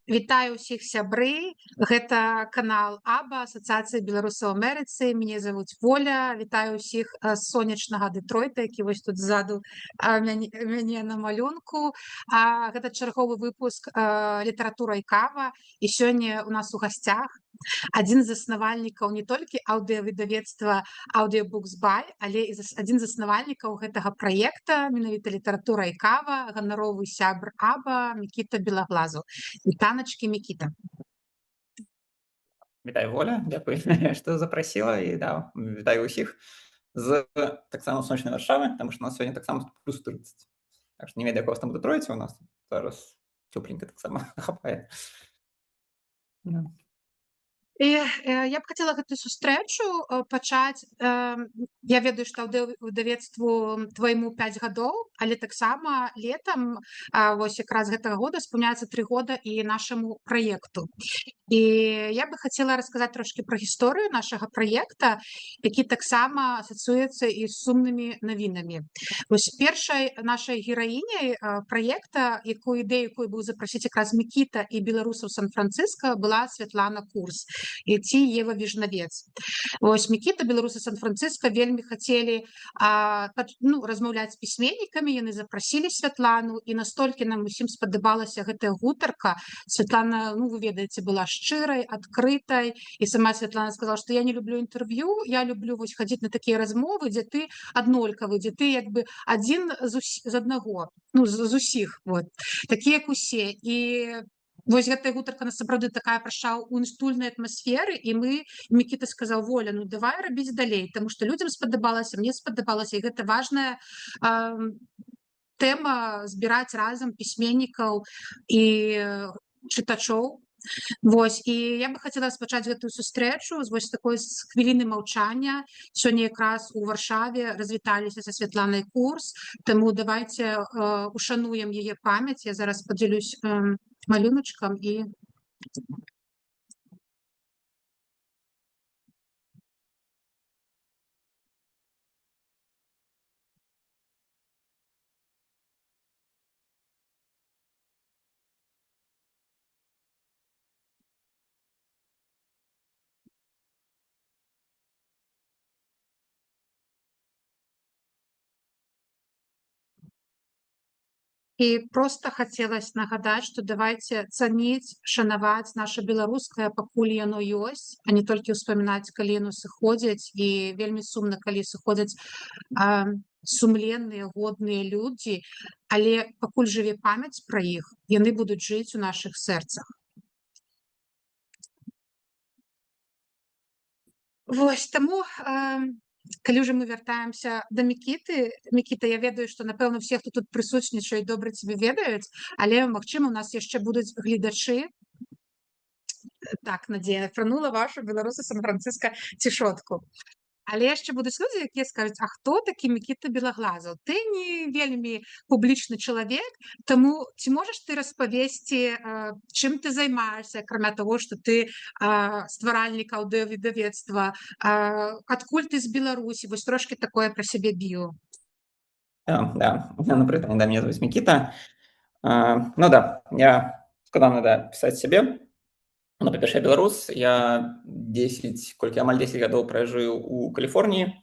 Вітаю ўсіх сябры. Гэта канал АБА, Асацыяцыі беларусаў у Амерыцы. Мяне завуць Воля. Вітаю ўсіх з сонечнага Дэтройта, які вось тут ззаду мяне на малюнку. Гэта чарговы выпуск літаратура і кава. І сёння у нас у гасцях адзін з заснавальнікаў не толькі аўдыёвыдавецтва Audiobooks by, але і адзін з заснавальнікаў гэтага праекта, менавіта літаратура і кава, ганаровы сябр АБА Мікіта Белаглазаў. Вітаначкі, Мікіта. Вітаю, Воля, дзякуй, што запрасіла, і да, вітаю ўсіх з таксама сонечнай Варшавы, таму што у нас сёння таксама плюс 30. Так што не ведаю, як у вас там у Дэтройце, у нас зараз цёпленька таксама хапае. І я б хацела гэтую сустрэчу пачаць. Я ведаю, што аўдыёвыдавецтву твайму 5 гадоў, але таксама летам вось якраз гэтага года спаўняецца 3 года і нашаму праекту. І я бы хацела расказаць трошкі пра гісторыю нашага праекта, які таксама асацыюецца і з сумнымі навінамі. Вось першай нашай гераіняй праекта, ідэю якой быў запрасіць якраз Мікіта і беларусаў Сан-Францыска, была Святлана Курс ці Ева Віжнавец. Вось Мікіта, беларусы Сан-Францыска вельмі хацелі размаўляць з пісьменнікамі, яны запрасілі Святлану, і настолькі нам усім спадабалася гэтая гутарка. Святлана, вы ведаеце, была шчырай, адкрытай, і сама Святлана сказала, што я не люблю інтэрв'ю, я люблю вось хадзіць на такія размовы, дзе ты аднолькавы, дзе ты як бы адзін з аднаго, з усіх, такі як усе. І вось гэтая гутарка сапраўды такая прайшла ў інстытутнай атмасферы, і Мікіта сказаў: Воля, давай рабіць далей, таму што людзям спадабалася, мне спадабалася, і гэта важная тэма збіраць разам пісьменнікаў і чытачоў. Вось, і я бы хацела распачаць гэтую сустрэчу з вось такой хвіліны маўчання. Сёння якраз у Варшаве развіталіся са Святланай Курс, таму давайце ушануем яе памяць. Я зараз падзялюсь малюначкам і І проста хацелася нагадаць, што давайце цаніць, шанаваць наша беларускае, пакуль яно ёсць, а не толькі ўспамінаць, калі яно сыходзіць. І вельмі сумна, калі сыходзяць сумленныя, годныя людзі, але пакуль жыве памяць пра іх, яны будуць жыць у нашых сэрцах. Вось, таму калі ўжо мы вяртаемся да Мікіты. Мікіта, я ведаю, што, напэўна, все, хто тут прысутнічаюць, добра цябе ведаюць, але, магчыма, у нас яшчэ будуць гледачы. Так, Надзея апранула вашу беларусы Сан-Францыска цішотку. Але яшчэ будуць людзі, якія скажуць: а хто такі Мікіта Белаглазаў? Ты не вельмі публічны чалавек, таму ці можаш ты распавесці, чым ты займаешься, акрамя таго, што ты стваральнік аўдыёвыдавецтва, адкуль ты з Беларусі? Вось трошкі такое пра сябе біё. Да, напрыклад, меня зовут Микита. Я складана пісаць сябе. Па-першае, беларус. Я амаль 10 гадоў прожыў у Каліфорніі,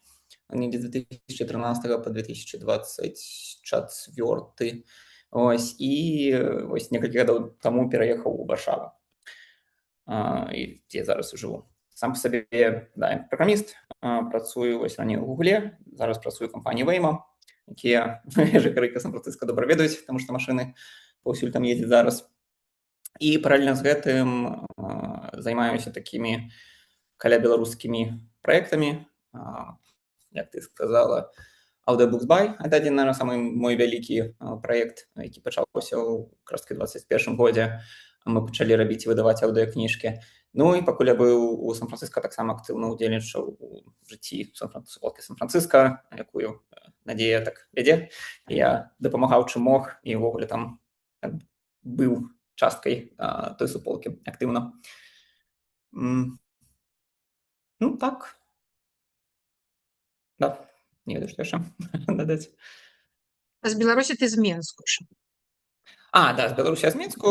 недзе з 2013 по 2024. Ось, і вось некалькі гадоў таму пераехаў у Варшаву, дзе зараз жыву. Сам па сабе, праграміст, працую вось раней у Гугле, зараз працую у кампаніі Waymo, якія жыхары Сан-Францыска добра ведаюць, таму што машыны паўсюль там ездзяць зараз. І паралельна з гэтым займаюся такімі каля беларускімі праектамі, як ты сказала, Audiobooks by. Гэта адзін, наверное, самы мой вялікі праект, які пачаўся ў 2021 годзе. Мы пачалі рабіць і выдаваць аўдыёкніжкі. І пакуль я быў у Сан-Францыска, таксама актыўна ўдзельнічаў у жыцці Сан-Францыска, якую Надзея так вядзе. Я дапамагаў, чым мог, і ўвогуле там быў часткай той суполкі актыўна. Так. Да, не ведаю, што яшчэ дадаць. З Беларусі ты з Менску. Да, з Беларусі з Мінску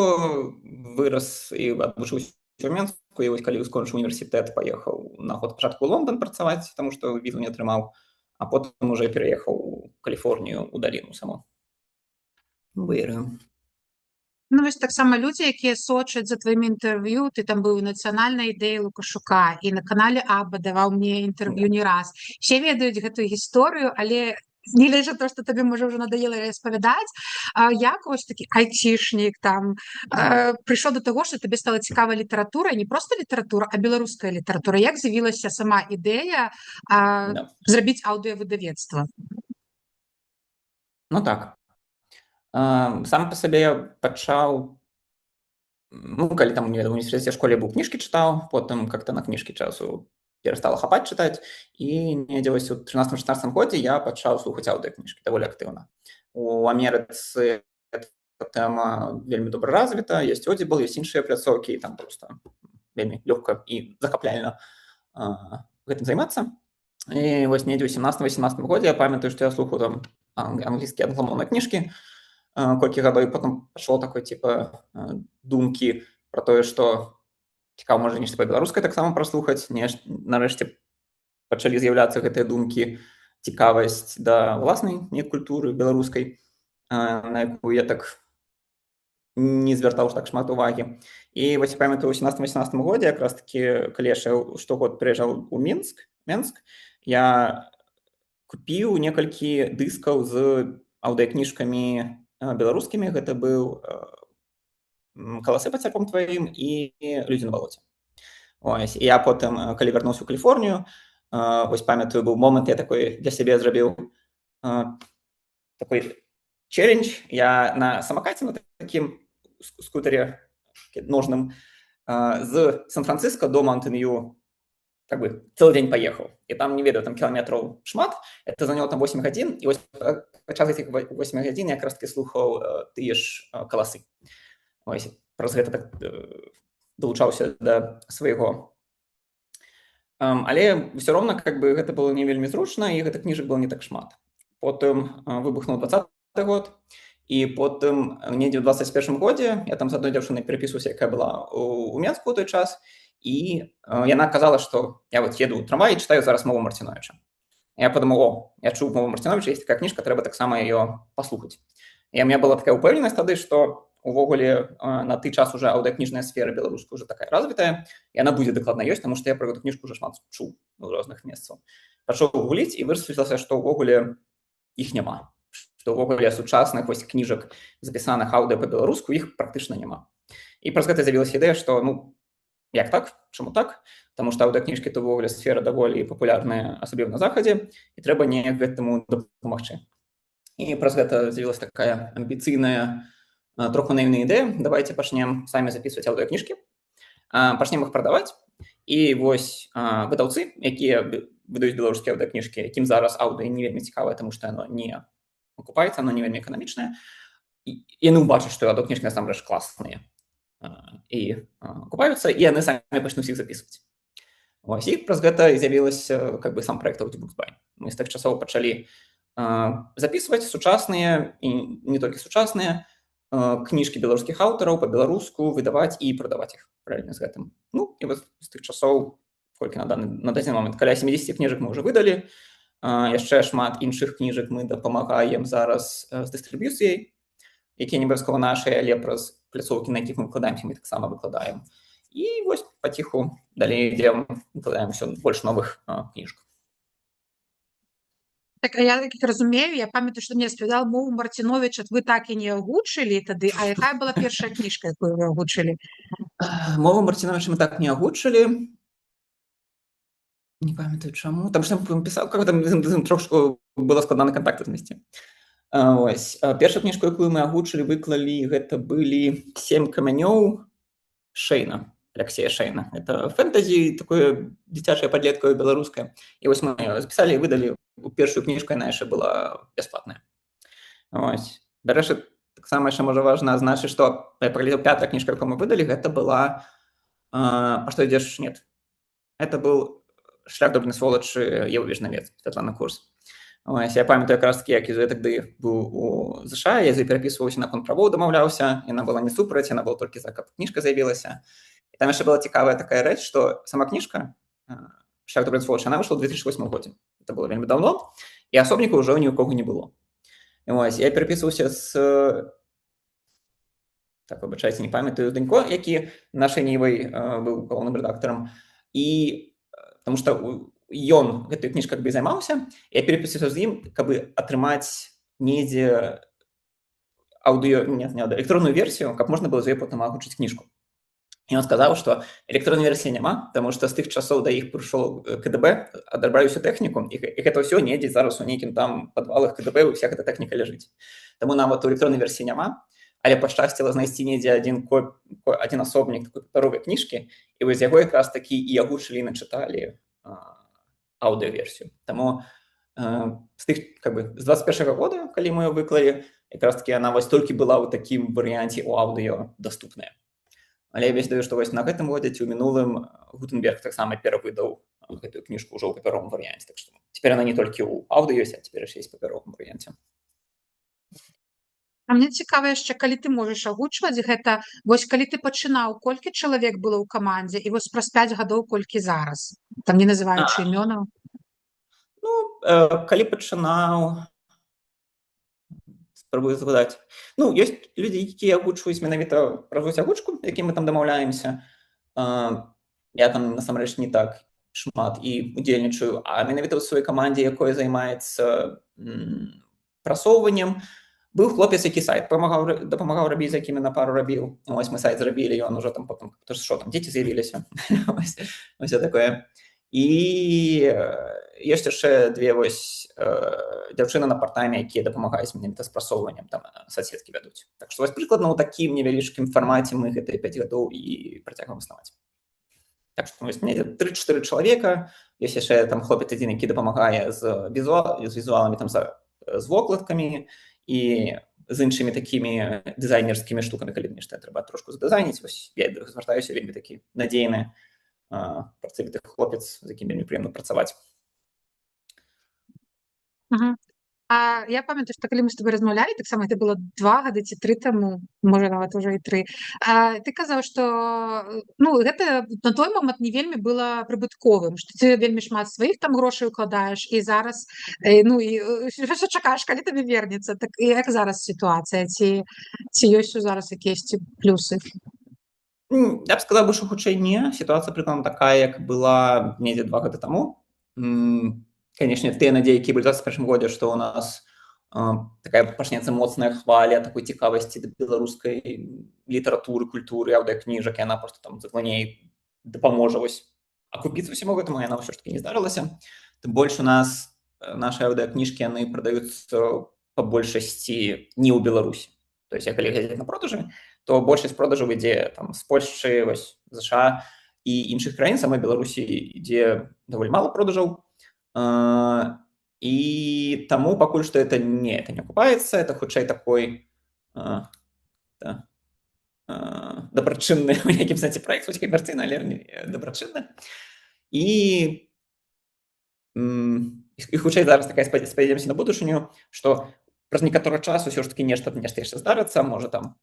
вырас і адвучыўся ў Мінску, і вось калі скончыў універсітэт, паехаў на год пачатку ў Лондан працаваць, таму што візу не атрымаў, а потым уже пераехаў у Каліфорнію, у даліну саму. Бэрыю. Ну, вось таксама людзі, якія сочаць за тваімі інтэрв'ю, ты там быў у нацыянальнай ідэі Лукашука і на канале Аба даваў мне інтэрв'ю не раз. Все ведаюць гэтую гісторыю, але не лежа то, што табе можа ўжо надоела распавядаць, як вось такі айцішнік там прыйшоў да таго, што табе стала цікава літаратура, не проста літаратура, а беларуская літаратура. Як з'явілася сама ідэя зрабіць аўдыёвыдавецтва? Ну так. Сам па сабе я пачаў, калі там в універсітэце школе быў, кніжкі чытаў, потым как-то на кніжкі часу перастала хапаць чытаць, і недзе вось у 13-16 годзе я пачаў слухаць аўдыёкніжкі даволі актыўна. У Амерыцы тэма вельмі добра развіта, ёсць Audible, ёсць іншыя пляцоўкі, і там проста вельмі лёгка і захапляльна гэтым займацца. І вось недзе ў 17-18 годзе я памятаю, што я слухаў там англійскія англамоўныя кніжкі колькі гадоў, і потым пашло такой типа думкі пра тое, што цікава, можа, нешта па-беларускай таксама праслухаць. Нарэшце пачалі з'яўляцца гэтыя думкі, цікавасць да ўласнай культуры беларускай, на якую я так не звяртаў так шмат увагі. І вось памятаю, у 17-18 годзе, якраз такі, калі яшчэ штогод прыязджаў у Мінск, я купіў некалькі дыскаў з аўдыёкніжкамі беларускімі. Гэта быў «Каласы пад сярпом тваім» і «Людзі на балоце». Ось, і я потым, калі вярнуўся ў Каліфорнію, вось памятаю, быў момант, я такой для сябе зрабіў такой челлендж. Я на самакаце, на такім скутаре ножным, з Сан-Франциско до Маунтэн-Вью как бы цэлы дзень паехаў. І там, не ведаю, там кіламетраў шмат, это заняло там 8 гадзін, і вось падчас гэтых 8 гадзін я якраз такі слухаў тыя ж «Каласы». Ось, праз гэта так далучаўся да свайго. Але ўсё роўна как бы гэта было не вельмі зручна, і гэта кніжак было не так шмат. Потым выбухнуў 20-й год, і потым недзе ў 21-м годзе я там з адной дзяўчынай перапісваўся, якая была у Менску ў той час, і яна казала, што я вот еду ў трамвай і чытаю зараз «Мову Марціновіча». Я подумаў, я чуў «Мову Марціновіча», ёсць такая кніжка, трэба таксама яе паслухаць. І у меня была такая ўпэўненасць тады, што увогуле на той час уже аўдыёкніжная сфера беларуская уже такая развітая, і яна будзе дакладна ёсць, таму што я пра гэту кніжку уже шмат чуў з розных месцаў. Пачаў гугліць, і высветлілася, што ўвогуле іх няма. Што ўвогуле сучасных вось кніжак, запісаных аўдыё па-беларуску, іх практычна няма. І праз гэта з'явілася ідэя, што як так? Чаму так? Таму што аўдыёкніжкі — это ўвогуле сфера даволі папулярная, асабліва на захадзе, і трэба неяк гэтаму дапамагчы. І праз гэта з'явілася такая амбіцыйная, троху наіўная ідэя: давайте пачнем самі запісваць аўдыёкніжкі, пачнем іх прадаваць, і вось выдаўцы, якія выдаюць беларускія аўдыёкніжкі, якім зараз аўдыё не вельмі цікавае, таму што яно не акупаецца, оно не вельмі эканамічнае, і яны ўбачаць, што аўдыёкніжкі насамрэч класныя і акупаюцца, і яны самі пачнуць іх запісваць. Вось, і праз гэта з'явілася как бы сам праект Audiobooks by. Мы з тых часоў пачалі запісваць сучасныя і не толькі сучасныя кніжкі беларускіх аўтараў па-беларуску, выдаваць і прадаваць іх паралельна з гэтым. Ну, і вось з тых часоў, колькі на дадзены момант, каля 70 кніжак мы ўжо выдалі, яшчэ шмат іншых кніжак мы дапамагаем зараз з дыстрыб'юцыяй, якія не абавязкова нашыя, але праз пляцоўкі, на якіх мы выкладаемся, мы таксама выкладаем. І вось паціху далей ідзем, выкладаем ўсё больш новых кніжак. Так, я так разумею, я памятаю, што мне распавядаў «Мову Марціновіча» вы так і не агучылі тады, а якая была першая кніжка, якую вы агучылі? «Мову Марціновіча» мы так не агучылі. Не памятаю чаму. Там што пісаў, там трошку было складана кантакты знайсці. Ось. Першую кніжку, якую мы агучылі, выклалі, гэта былі «7 камянёў» Шэйна, Алексея Шэйна. Это фэнтэзі, такое дзіцячае, падлеткавае, беларускае. І вось мы запісалі і выдалі першую кніжку, яна яшчэ была бясплатная. Ось. Дарэчы, таксама яшчэ можа важна азначыць, што я паглядзеў, 5-я кніжка, якую мы выдалі, гэта была «А што ідзеш? Нет». Это быў «Шлях добрай сволачы» Евы Вежнавец, Святлана Курс. Ось, я памятаю якраз такі, як я тады быў у ЗША, я з ёй перапісваўся, наконт правоў дамаўляўся, яна была не супраць, яна была толькі за, каб кніжка з'явілася. І там яшчэ была цікавая такая рэч, што сама кніжка «Шлях добрых сволачаў», она выйшла ў 2008 годзе. Это было вельмі даўно, і асобніку ўжо ні ў кого не было. Ось, я перапісваўся з, так, выбачайце, не памятаю, донько, які нашай Нівай быў галоўным рэдактарам. І таму што ён гэтай кніжкай бы займаўся, я перапісваўся з ім, каб атрымаць недзе электронную версію, каб можна было з ёй потым агучыць кніжку. І ён сказаў, што электроннай версіі няма, таму што з тых часоў да іх прыйшоў КДБ, адрабралі ўсю тэхніку, і гэта ўсё недзе зараз у нейкім там падвалах КДБ, уся гэта тэхніка ляжыць. Таму нават у электроннай версіі няма, але пашчасціла знайсці недзе адзін асобнік такой папяровай кніжкі, і вось яго якраз такі і агучылі, і начыталі аўдыёверсію. Таму з тых, з 21-го года, калі мы яго выклалі, якраз такі яна вось толькі была ў такім варыянце ў аўдыё даступная. Але я ведаю, што вось на гэтым годзе ці ў мінулым Гутенберг таксама перавыдаў гэтую кніжку ўжо ў папяровым варыянце. Так што цяпер яна не толькі ў аўдыё ёсць, а цяпер яшчэ ёсць у папяровым варыянце. А мне цікава яшчэ, калі ты можаш агучваць гэта, вось калі ты пачынаў, колькі чалавек было ў камандзе, і вось праз 5 гадоў колькі зараз? Там не называючы імёнаў. Ну, калі пачынаў, спрабую згадаць. Ну, ёсць людзі, якія агучваюць менавіта праз агучку, якім мы там дамаўляемся. Я там насамрэч не так шмат і удзельнічаю, а менавіта ў сваёй камандзе, якой займаецца прасоўваннем, быў хлопец, які сайт дапамагаў рабіць, з якімі на пару рабіў. Ось мы сайт зрабілі, ён ужо там потым, што там, дзеці з'явіліся. Ось такое. І ёсць яшчэ две вось дзяўчыны на партайме, якія дапамагаюць менавіта з прасоўваннем, там соседкі вядуць. Так што вось прыкладна ў такім невялічкім фармаце мы гэтыя 5 гадоў і працягваем існаваць. Так што вось 3-4 чалавека, ёсць яшчэ там хлопец адзін, які дапамагае з візуаламі, там з вокладкамі і з іншымі такімі дызайнерскімі штукамі, калі нешта трэба трошку задызайніць. Вось я звяртаюся, вельмі такі надзейны працавіты хлопец, з якім вельмі прыемна працаваць. А я памятаю, што калі мы з тобой размаўлялі, таксама это было 2 гады ці 3 таму, можа нават ужо і 3. Ты казаў, што гэта на той момант не вельмі была прыбытковым, што ты вельмі шмат сваіх там грошай укладаеш і зараз што чакаеш, калі табе вернецца. Так як зараз сітуацыя, ці ёсць зараз якіясьці плюсы? Я б сказаў, што хутчэй не. Сітуацыя прыкладна такая, як была недзе 2 гады таму. Канешне, тыя надзеі, якія былі ў 21 годзе, што ў нас такая пачнецца моцная хваля такой цікавасці да беларускай літаратуры, культуры, аўдыакніжак, і яна проста там закланей дапаможа вось акупіцца ўсяму гэтаму, яна ўсё ж такі не здарылася. Тым больш у нас нашы аўдыакніжкі, яны прадаюцца па большасці не ў Беларусі. То есть, калі глядзець на продажы, то большасць продажаў ідзе там з Польшчы, вось ЗША і іншых краін, самой Беларусі ідзе даволі мала продажаў. І таму пакуль што это не акупаецца, это хутчэй такой дабрачынны у нейкім сэнсе праект, хоць камерцыйны, але дабрачынны. І хутчэй зараз такая спадзяемся на будучыню, што праз некаторы час усё ж такі нешта яшчэ здарыцца, можа там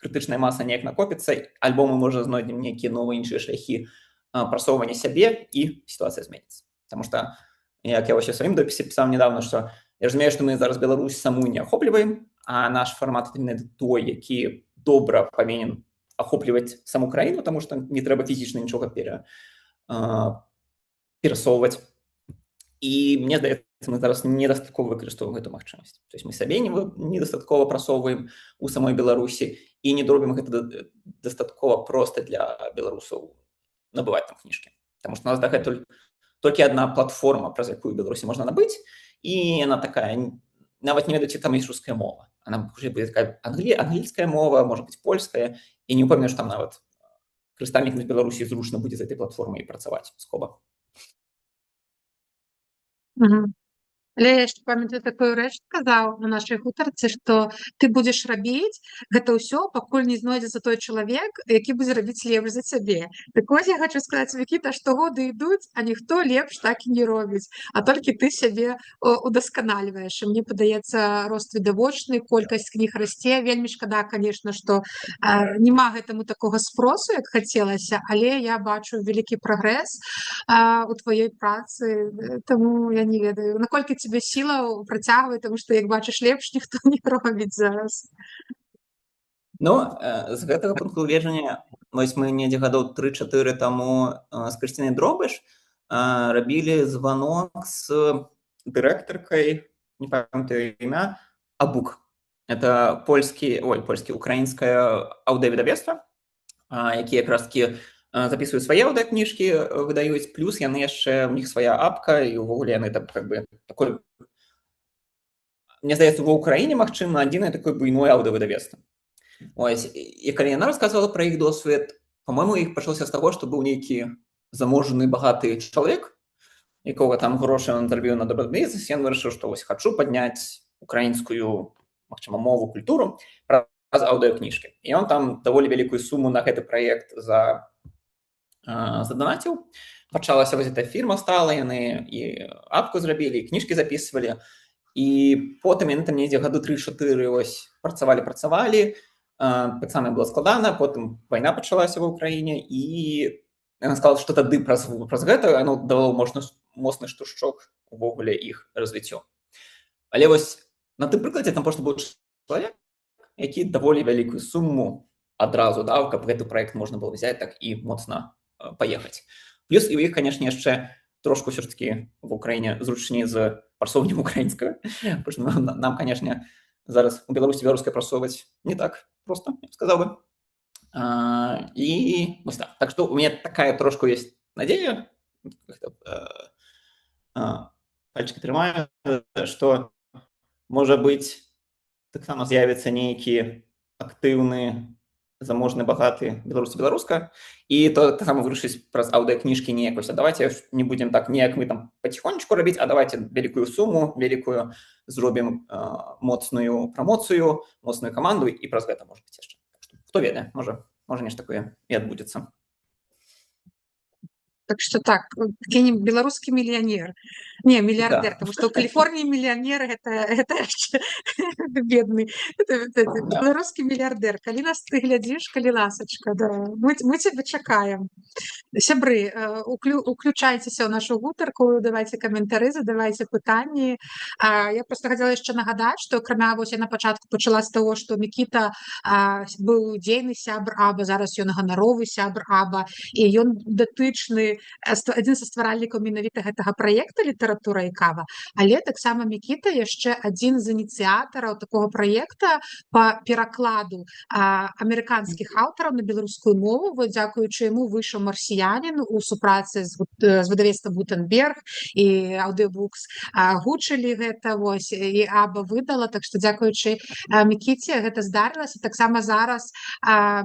крытычная маса неяк накопіцца, альбо мы, можа, знойдзем нейкія новыя іншыя шляхі прасоўвання сябе, і сітуацыя зменіцца. Таму што, як я ў сваім допісе пісаў недавно, што я разумею, што мы зараз Беларусь саму не ахопліваем, а наш фармат менавіта той, які добра павінен ахопліваць саму краіну, таму што не трэба фізічна нічога перасоўваць. І мне здаецца, мы зараз недастаткова выкарыстоўваем гэту магчымасць. То есть мы сабе недастаткова прасоўваем у самой Беларусі і не робім гэта дастаткова проста для беларусаў набываць там кніжкі. Таму што у нас дагэтуль толькі адна платформа, праз якую Беларусі можна набыць, і яна такая, нават не ведаеце, там ёсць руская мова. Она хутчэй будзе такая англійская мова, можа быць польская, і не ўпэўнены, што там нават карыстальнікам з Беларусі зручна будзе з гэтай платформай працаваць скоба. Але я яшчэ памятаю такую рэч сказаў на нашай гутарцы, што ты будзеш рабіць гэта ўсё, пакуль не знойдзецца той чалавек, які будзе рабіць лепш за цябе. Так вось я хачу сказаць, Мікіта, што годы ідуць, а ніхто лепш так і не робіць, а толькі ты сябе удасканальваеш. І мне падаецца, рост відавочны, колькасць кніг расце. Вельмі шкада, канешне, што няма гэтаму такога спросу, як хацелася, але я бачу вялікі прагрэс у тваёй працы, таму я не ведаю, наколькі цябе сіла працягвае, таму што як бачыш лепш ніхто не робіць зараз. Ну, з гэтага пункту гледжання, вось мы недзе гадоў 3-4 таму з Крысцінай Дробыш рабілі званок з дырэктаркай, не памятаю імя, Абук. Это украінскае аўдыёвыдавецтва, якія якраз такі записываюць свае аўдыёкніжкі, выдаюць, плюс яны яшчэ, у них свая апка, і ўвогуле яны там как бы такой, мне здаецца, ва ўкраіне, магчыма, адзінае такое буйное аўдыёвыдавецтва. Ось, і калі яна расказвала пра іх досвед, по-моему, іх пачалося з таго, што быў нейкі заможны багаты чалавек, якога там грошы ён зарабіў на добрабізнес, ён вырашыў, што вось хачу падняць украінскую, магчыма, мову, культуру праз аўдыёкніжкі. І ён там даволі вялікую суму на гэты праект заданаціў. Пачалася вось эта фірма стала, яны і апку зрабілі, і кніжкі записывалі. І потым яны там недзе гады 3-4 ось працавалі. Таксама было складана, потым вайна пачалася ва ўкраіне, і яна сказала, што тады праз гэта яно давало моцны штуршок увогуле іх развіццю. Але вось на тым прыкладзе там просто быў чалавек, які даволі вялікую суму адразу даў, каб гэты праект можна было взять так і моцна паехаць. Плюс і ў іх, канешне, яшчэ трошку ўсё ж такі ва ўкраіне зручней з прасоўваннем украінскага. Нам, канешне, зараз у Беларусі беларускае прасоўваць не так просто, я б сказаў бы. І вось так. Так што у мяне такая трошку ёсць надзея, пальчыкі трымаю, што, можа быць, таксама з'явіцца нейкі актыўны, заможны, багаты беларуска, і то таксама вырашыць праз аўдыёкніжкі неяк, а давайте не будзем так неяк мы там паціхонечку рабіць, а давайте вялікую суму, вялікую зробім моцную прамоцыю, моцную каманду, і праз гэта, можа быць, яшчэ. Хто ведае, можа нешта такое і адбудзецца. Так што так, какие-нибудь беларускі мільянер. Не, мільярдэр, да. Потому што ў Каліфорніі мільянер гэта яшчэ бедны. Беларускі мільярдэр. Калі нас ты глядзіш, калі ласачка, да. Мы цябе чакаем. Сябры, уключайцеся ў нашу гутарку, давайце каментары, задавайце пытанні. Я проста хацела яшчэ нагадаць, што акрамя вось я на пачатку пачала з таго, што Мікіта быў дзейны сябр АБА, зараз ён ганаровы сябр АБА, і ён датычны адзін са стваральнікаў менавіта гэтага праекта літаратура і кава, але таксама Мікіта яшчэ адзін з ініцыятараў такога праекта па перакладу амерыканскіх аўтараў на беларускую мову. Вот дзякуючы яму выйшаў марсіянін у супрацы з выдавецтвам Гутенберг і Аўдыёбукс гучылі гэта вось і АБА выдала, так што дзякуючы Мікіце гэта здарылася. Таксама зараз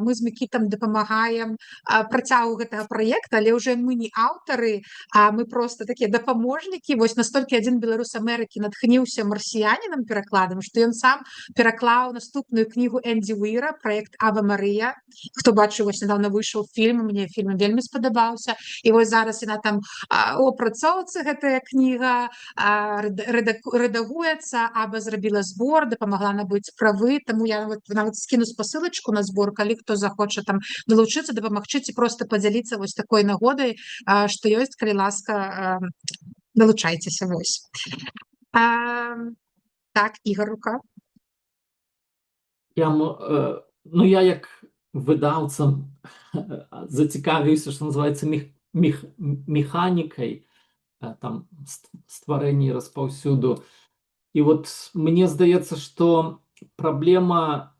мы з Мікітам дапамагаем працягу гэтага праекта, але ўжо мы не аўтары, а мы просто такія дапаможнікі. Вось настолькі адзін беларус Амерыкі натхніўся марсіянінам перакладам, што ён сам пераклаў наступную кнігу Энді Уіра, праект Ава Марыя. Хто бачыў, вось нядаўна выйшаў фільм, мне фільм вельмі спадабаўся. І вось зараз яна там у апрацоўцы гэтая кніга рэдагуецца, Аба зрабіла збор, дапамагла набыць правы, таму я нават скіну спасылачку на збор, калі хто захоча там далучыцца, дапамагчы ці проста падзяліцца вось такой нагодай, што ёсць, калі ласка, далучайцеся вось. Так, Ігор, рука. Я як выдаўца зацікавіўся, што называецца механікай там стварэння распаўсюду. І вот мне здаецца, што праблема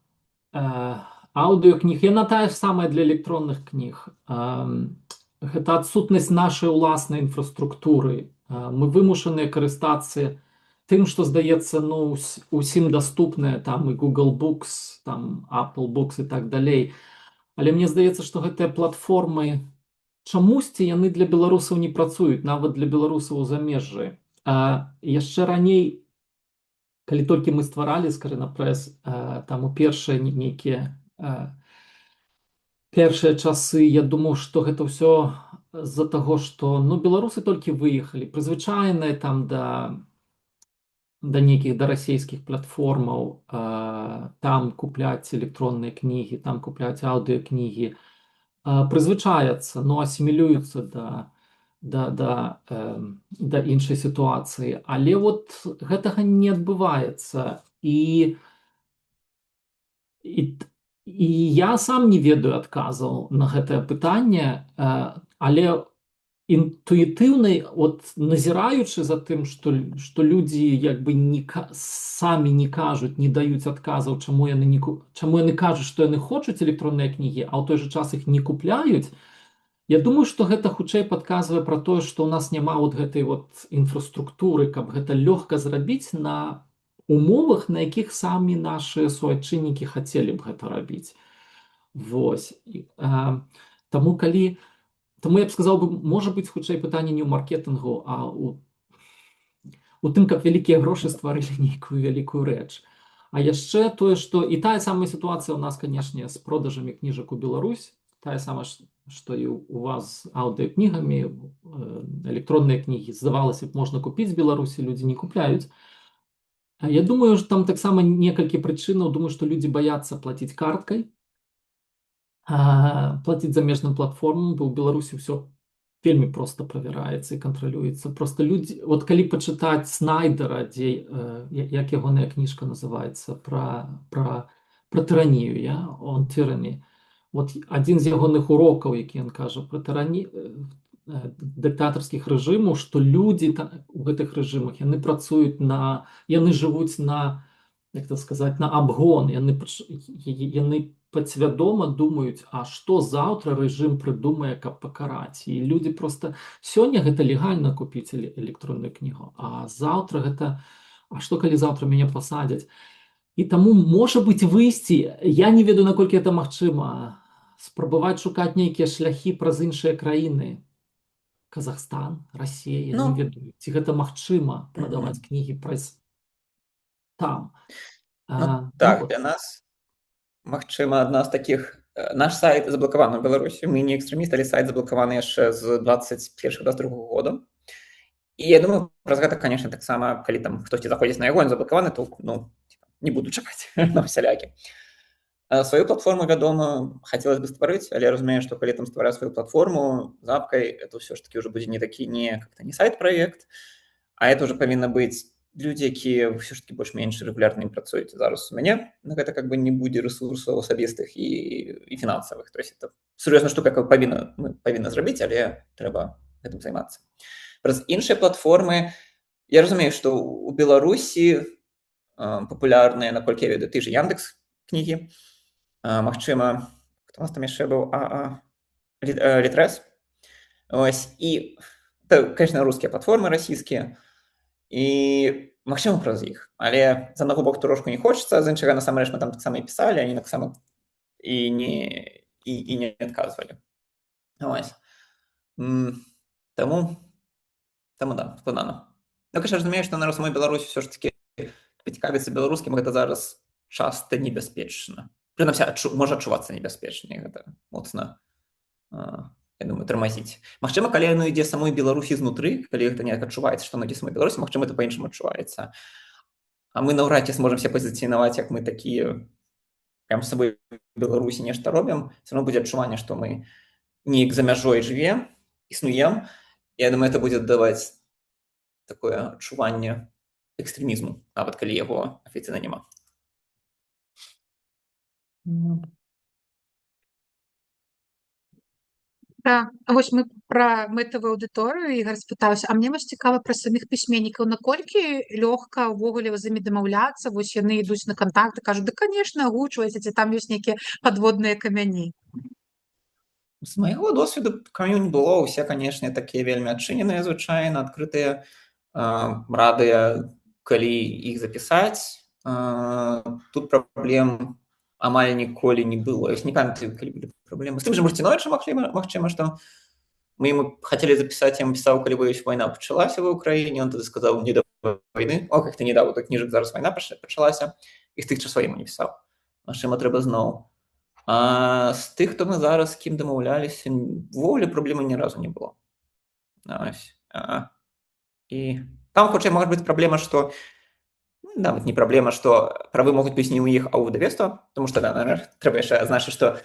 аўдыёкніг, яна тая ж самая для электронных кніг. Гэта адсутнасць нашай уласнай інфраструктуры. Мы вымушаныя карыстацца тым, што здаецца усім даступнае, там і Google Books, там Apple Books і так далей. Але мне здаецца, што гэтыя платформы чамусьці яны для беларусаў не працуюць, нават для беларусаў у замежжы. Яшчэ раней, калі толькі мы стваралі скрынапрэс, там у першыя нейкія першыя часы я думаў, што гэта ўсё з-за таго, што беларусы толькі выехалі, прызвычайныя там да нейкіх да расійскіх платформаў, там купляць электронныя кнігі, там купляць аўдыёкнігі, прызвычаяцца, асімілююцца да іншай сітуацыі. Але вот гэтага не адбываецца. І я сам не ведаю адказаў на гэтае пытанне, але інтуітыўна, назіраючы за тым, што людзі як бы самі не кажуць, не даюць адказаў, чаму яны кажуць, што яны хочуць электронныя кнігі, а ў той жа час іх не купляюць, я думаю, што гэта хутчэй падказвае пра тое, што ў нас няма гэтай інфраструктуры, каб гэта лёгка зрабіць на умовах, на якіх самі нашыя суайчыннікі хацелі б гэта рабіць. Вось. Таму я б сказаў, можа быць, хутчэй пытанне не ў маркетынгу, а у тым, каб вялікія грошы стварылі нейкую вялікую рэч. А яшчэ тое, што і тая самая сітуацыя ў нас, канешне, з продажамі кніжак у Беларусь, тая самая, што і у вас з аўдыёкнігамі, электронныя кнігі, здавалася б, можна купіць з Беларусі, людзі не купляюць. Я думаю, што там таксама некалькі прычынаў. Думаю, што людзі баяцца плаціць карткай, плаціць замежным платформам, бо ў Беларусі ўсё вельмі проста правяраецца і кантралюецца. Проста людзі, калі пачытаць Снайдера, як ягоная кніжка называецца, пра тыранію, on tyranny. Адзін з ягоных урокаў, які ён кажа пра дыктатарскіх рэжымаў, што людзі у гэтых рэжымах, яны працуюць яны жывуць на абгон, яны падсвядома думаюць, а што заўтра рэжым прыдумае, каб пакараць. І людзі проста сёння гэта легальна купіць электронную кнігу, а заўтра гэта, а што калі заўтра мяне пасадзяць? І таму, можа быць, выйсці, я не ведаю, наколькі гэта магчыма, спрабаваць шукаць нейкія шляхі праз іншыя краіны. Казахстан, Расія, я не ведаю, ці гэта магчыма прадаваць кнігі праз там. Так, для нас, магчыма, адна з такіх... Наш сайт заблакаваны ў Беларусі, мы не экстрэміст, але сайт заблакаваны яшчэ з 21-22 года. І я думаю, праз гэта, канешне, таксама, калі там хтосьці заходзіць на яго, ён заблакаваны, то не буду чакаць на усялякі. Сваю платформу, вядома, хацелася бы стварыць, але я разумею, што калі там ствараць сваю платформу з апкай, это ўсё ж такі ўжо будзе не сайт-праект, а это ўжо павінна быць людзі, якія ўсё ж такі больш-менш рэгулярна працуюць. Зараз у мяне на гэта как бы не будзе рэсурсаў асабістых і фінансавых. То есть это сур'ёзная штука, якую павінна зрабіць, але трэба гэтым займацца. Праз іншыя платформы я разумею, што ў Беларусі папулярныя, наколькі я ведаю, ты ж Яндекс кнігі, магчыма, хто у нас там яшчэ быў, Літрэс. І это, конечно, рускія платформы расійскія, і магчыма праз іх, але з аднаго боку трошку не хочацца, з іншага насамрэч мы там таксама і пісалі, они таксама і не адказвалі. Таму да, складана. Конечно, разумею, што на самой Беларусі ўсё ж такі пацікавіцца беларускім, гэта зараз часта небяспечна. Прынамсі, можа адчувацца небяспечна, і гэта моцна, я думаю, тармазіць. Магчыма, калі яно ідзе самой Беларусі знутры, калі гэта неяк адчуваецца, што яно ідзе самой Беларусі, магчыма, это па-іншаму адчуваецца. А мы наўрад ці зможам себе пазіцыянаваць, як мы такія прям з сабой Беларусі нешта робім, все равно будзе адчуванне, што мы неяк за мяжой жывем, існуем. Я думаю, это будзе даваць такое адчуванне экстрэмізму, нават калі яго афіцыйна няма. Вось мы пра мэтавую аўдыторыю, Ігар спытаўся, а мне вось цікава пра саміх пісьменнікаў, наколькі лёгка ўвогуле з імі дамаўляцца, вось яны ідуць на кантакт і кажуць, да, канешне, агучвайце, ці там ёсць нейкія падводныя камяні. З майго досведу камень не было, усе, канешне, такія вельмі адчыненыя, звычайна, адкрытыя, радыя, калі іх запісаць. Тут праблем амаль ніколі не было. Я не памятаю, калі былі праблемы. З тым жа Марціновічам, магчыма, што мы ему хотели записать, я ему писал, коли бы война пачалася в Украине, он тогда сказал, не до войны. О, как-то не дал, так книжек зараз война пачалася. І з тих часов йому не писав. Машина треба знову. А з тих, хто ми зараз з ким домовлялися, ввогуле проблеми ні разу не було. Ось. І там, хоча, може бути проблема, що навіть не проблема, що прави можуть бути не у їх, а у видавецтва, тому що, треба ще значити, що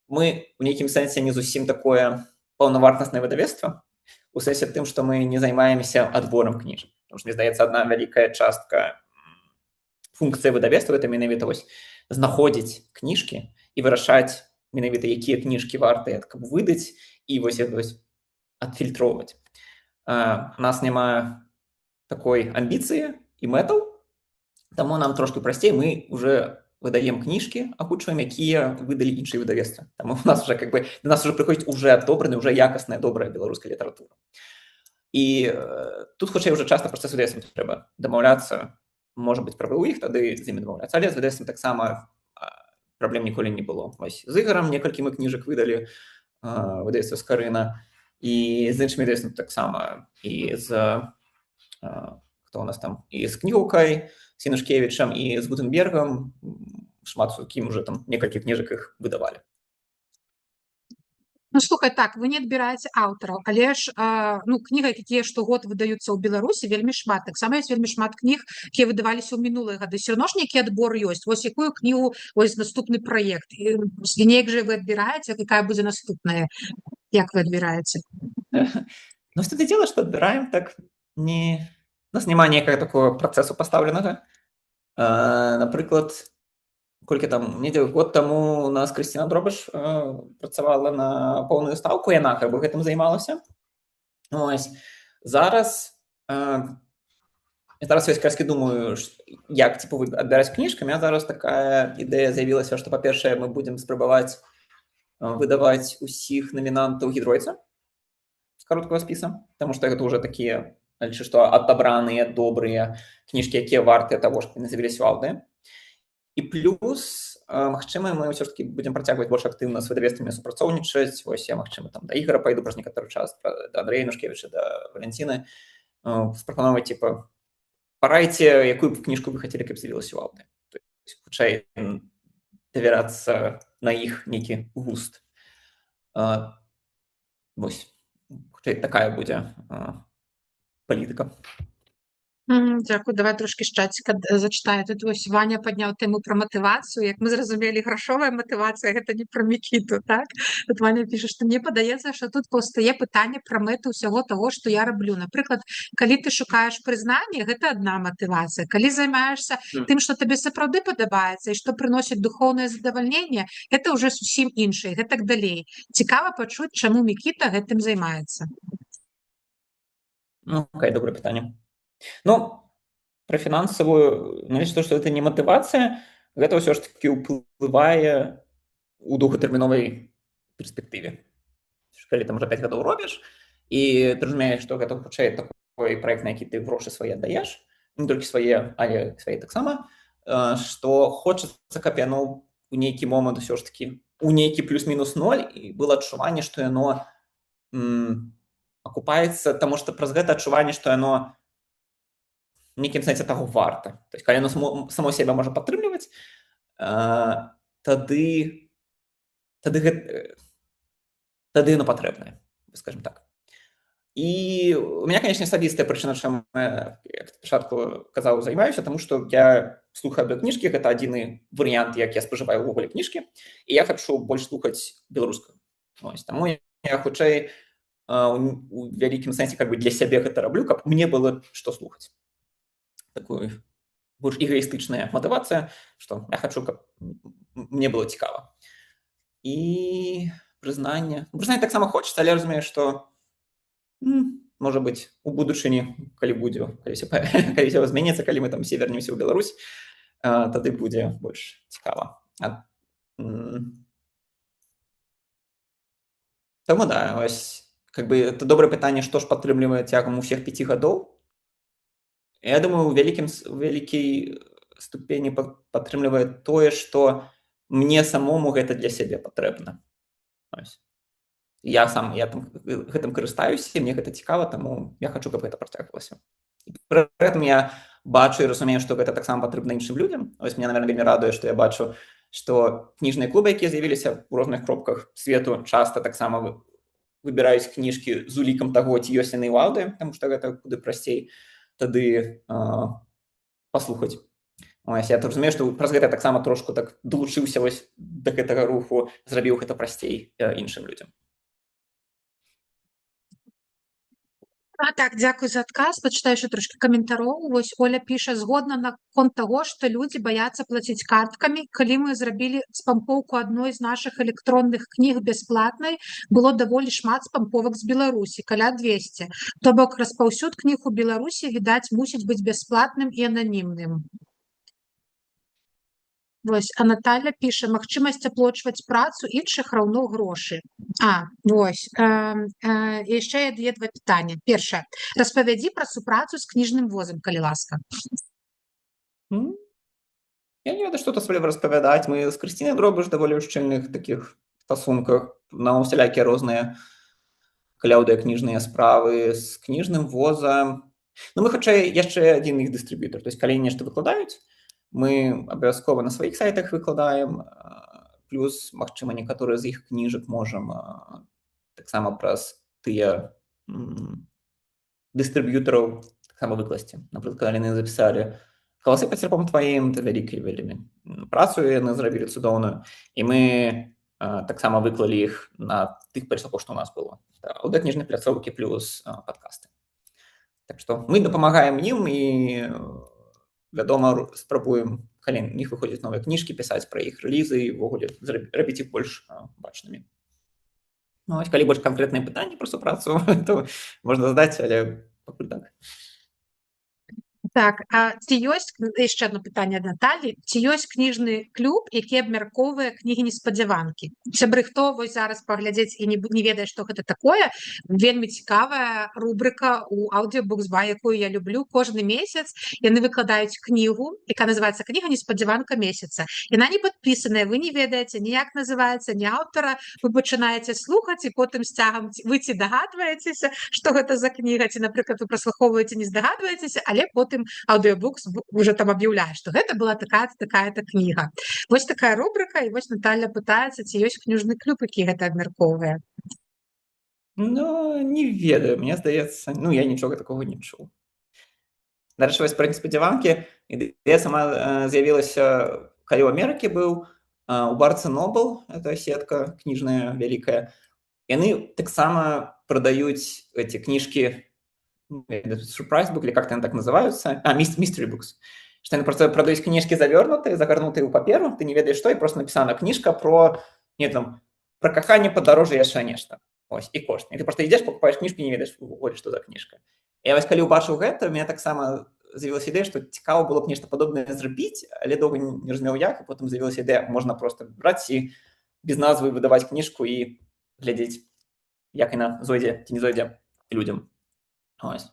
ми в нейкім сенсі не зусім такое паўнавартаснае выдавецтва, у сэнсе тым, што мы не займаемся адборам кніжак. Тому што, мне здаецца, адна вялікая частка функцыі выдавецтва — гэта менавіта вось знаходзіць кніжкі і вырашаць менавіта, якія кніжкі вартыя каб выдаць, і вось адфільтроўваць. У нас няма такой амбіцыі і мэтаў, таму нам трошки прасцей, мы уже выдаем кніжкі, агучваем, якія выдалі іншыя выдавецтвы. Таму у нас уже до нас уже прыходзіць уже адобраны, уже якасная, добрая беларуская літаратура. І тут, хутчэй, уже часта проста з выдавецтвам трэба дамаўляцца, можа быць, правы ў іх, тады з імі дамаўляцца. Але з выдавецтвам таксама праблем ніколі не было. Вось з Ігарам некалькі мы кніжак выдалі, выдавецтва Скарына, і з іншымі выдавецтвамі таксама, і з хто у нас там, і з кнігаўкай, з Янушкевічам і з Гутенбергам, шмат з кім уже там некалькі кніжак іх выдавалі. Ну, слухай, так, вы не адбіраеце аўтараў, але ж кніга, якія штогод выдаюцца ў Беларусі, вельмі шмат. Таксама ёсць вельмі шмат кніг, якія выдаваліся ў мінулыя гады. Все равно ж нейкі адбор ёсць. Вось якую кнігу, вось наступны праект. І неяк же вы адбіраеце, якая будзе наступная? Як вы адбіраеце? Ну, что ты делаешь, что отбираем, так не... У нас няма ніякага такого працэсу пастаўленага. Напрыклад, колькі там, недзе год таму у нас Крысціна Дробаш працавала на поўную стаўку, яна гэтым займалася. Ось. Зараз я якраз думаю, як адбіраць кніжкі. У меня зараз такая ідэя з'явілася, што, па-першае, мы будзем спрабаваць выдаваць усіх намінантаў Гідройца з кароткага спіса, таму што гэта ўжо такія, што адабраныя добрыя кніжкі, якія вартыя таго, што яны з'явіліся ў аўдыё. І плюс, магчыма, мы ўсё ж такі будзем працягваць больш актыўна з выдавецтвамі супрацоўнічаць. Вось я, магчыма, там да Ігара пайду праз некаторы час, да Андрэя Янушкевіча, да Валянціны, спрапановаць, парайце, якую кніжку вы хацелі, каб з'явілася ў аўдыё. То есть, хутчэй, давярацца на іх нейкі густ. Вось, хутчэй, такая будзе палітыка. Дзякую. Давай трошки з чаціка зачитаю. Тут ось Ваня падняў тему пра матывацыю. Як мы зразумелі, грашовая матывацыя — гэта не пра Мікіту, так? Тут Ваня піша, што мне падаецца, што тут паўстае пытанне пра мэту ўсяго таго, што я раблю. Напрыклад, калі ты шукаеш прызнанне, гэта адна матывацыя. Калі займаешься тым, што табе сапраўды падабаецца і што прыносіць духоўнае задавальненне, гэта ўжо зусім іншае, гэтак далей. Цікава пачуць, чаму Мікіта гэтым займаецца. Ну, окей, добрае пытанне. Ну, пра фінансавую, то, што гэта не матывацыя, гэта ўсё ж такі ўплывае у доўгатэрміновай перспектыве. Калі там уже 5 гадоў робіш, і ты разумееш, што гэта хутчэй такой праект, на які ты грошы свае аддаеш, не толькі свае, але свае таксама, што хочацца, каб яно ў нейкі момант ўсё ж такі, у нейкі плюс-мінус 0, і было адчуванне, што яно акупаецца, таму што праз гэта адчуванне, што яно в нейкім сэнсе таго варта. То есть, калі яно само сябе можа падтрымліваць, тады яно патрэбнае, скажем так. І у меня, конечно, асабістая прычына, чаму я, як спачатку казаў, займаюся, таму што я слухаю аўдыёкніжкі, гэта адзіны варыянт, як я спажываю ўвогуле кніжкі, і я хачу больш слухаць беларускую. Таму я хутчэй у вялікім сэнсе для сябе гэта раблю, каб мне было што слухаць. Такую больш эгоістычная матывацыя, што я хачу, каб мне было цікава. І прызнанне таксама хочацца, але разумею, што можа быць, у будучыні, калі будзе, калі ўсё зменіцца, калі мы там все вернемся ў Беларусь, тады будзе больш цікава. Таму да, ось, это добрае пытанне, што ж падтрымлівае цягам усіх 5 гадоў. Я думаю, у вялікай ступені падтрымлівае тое, што мне самому гэта для сябе патрэбна. Я там гэтым карыстаюся, мне гэта цікава, таму я хачу, каб гэта працягвалася. І пры гэтым я бачу і разумею, што гэта таксама патрэбна іншым людзям. Вось меня, наверное, вельмі радуе, што я бачу, што кніжныя клубы, якія з'явіліся ў розных кропках свету, часта таксама выбіраюць кніжкі з улікам таго, ці ёсць яны ў аўдыё, таму што гэта куды прасцей тады паслухаць. Ось, я разумею, што праз гэта таксама трошку так далучыўся вось да гэтага руху, зрабіў гэта прасцей іншым людзям. Так, дзякуй за адказ. Пачытаю яшчэ трошкі каментароў. Вось Оля піша: згодна наконт таго, што людзі баяцца плаціць карткамі. Калі мы зрабілі спампоўку адной з нашых электронных кніг бясплатнай, было даволі шмат спамповак з Беларусі, каля 200. То бок распаўсюд кніг у Беларусі, відаць, мусіць быць бясплатным і ананімным. Вось, а Наталя піша: магчымасць аплочваць працу іншых раўно грошы. Вось. Яшчэ є два пытання. Першае. Распавядзі пра супрацу з кніжным возам, калі ласка. Я не ведаю, што асабліва распавядаць. Мы з Крысцінай Дробыш даволі ў шчыльных такіх стасунках на усялякія розныя кляўдыя кніжныя справы. З кніжным возам... мы хутчэй яшчэ адзін іх дыстрыб'ютар. То есть, калі нешта выкладаюць, мы абавязкова на сваіх сайтах выкладаем, плюс, магчыма, некаторыя з іх кніжак можам таксама праз тыя дыстрыб'ютараў таксама выкласці. Напрыклад, калі яны запісалі «Галасы па церпом тваім», то вялікай вельмі працу яны зрабілі цудоўную, і мы таксама выклалі іх на тых пальцах, што ў нас было. Аўдыокніжныя пляцоўкі плюс падкасты. Так што мы дапамагаем ім і вядома, спрабуем, калі у них выходзяць новыя кніжкі, пісаць пра іх рэлізы і ўвогуле рабіць іх больш бачнымі. Ось, калі больш канкрэтныя пытанні пра супрацу, то можна задаць, але пакуль так. Так, а ці ёсць, яшчэ одно пытанне ад Наталі, ці ёсць кніжны клуб, які абмяркоўвае кнігі неспадзяванкі? Сябры, хто вось зараз паглядзець і не ведае, што гэта такое, вельмі цікавая рубрыка ў Audiobooks.by, якую я люблю. Кожны месяц яны выкладаюць кнігу, якая называецца «Кніга неспадзяванка месяца». Яна не падпісаная, вы не ведаеце ніяк называецца, ні аўтара, вы пачынаеце слухаць, і потым з цягам вы ці дагадваецеся, што гэта за кніга, ці, напрыклад, вы праслухоўваеце, не здагадваецеся, але потым Audiobooks уже там аб'яўляе, што гэта была такая-то кніга. Вось такая рубрыка, і вось Наталя пытаецца, ці ёсць кніжны клуб, які гэта абмяркоўвае. Не ведаю, мне здаецца, я нічога такога не чуў. Дарэчы, вось пра неспадзяванкі ідэя сама з'явілася, калі ў Амерыкі быў, у Barnes & Noble, это сетка кніжная вялікая. Яны таксама прадаюць эти кніжкі surprise book, или как-то они так называются, mystery books, что они просто продают книжки завернутые, загорнутые в паперу, ты не ведаешь что, и просто написана книжка про каханне, падарожжа, яшчэ нешта. Ось, і кошт. І ты просто ідзеш, покупаешь книжку, і не ведаеш, што за кніжка. І вось калі ўбачыў гэта, у мяне таксама з'явілася ідэя, што цікава было б нешта падобнае зрабіць, але доўга не разумеў як, і потым з'явілася ідэя, можна просто браць і без назвы выдаваць кніжку і глядзець, як яна зойдзе ці не зойдзе людзям. Ось.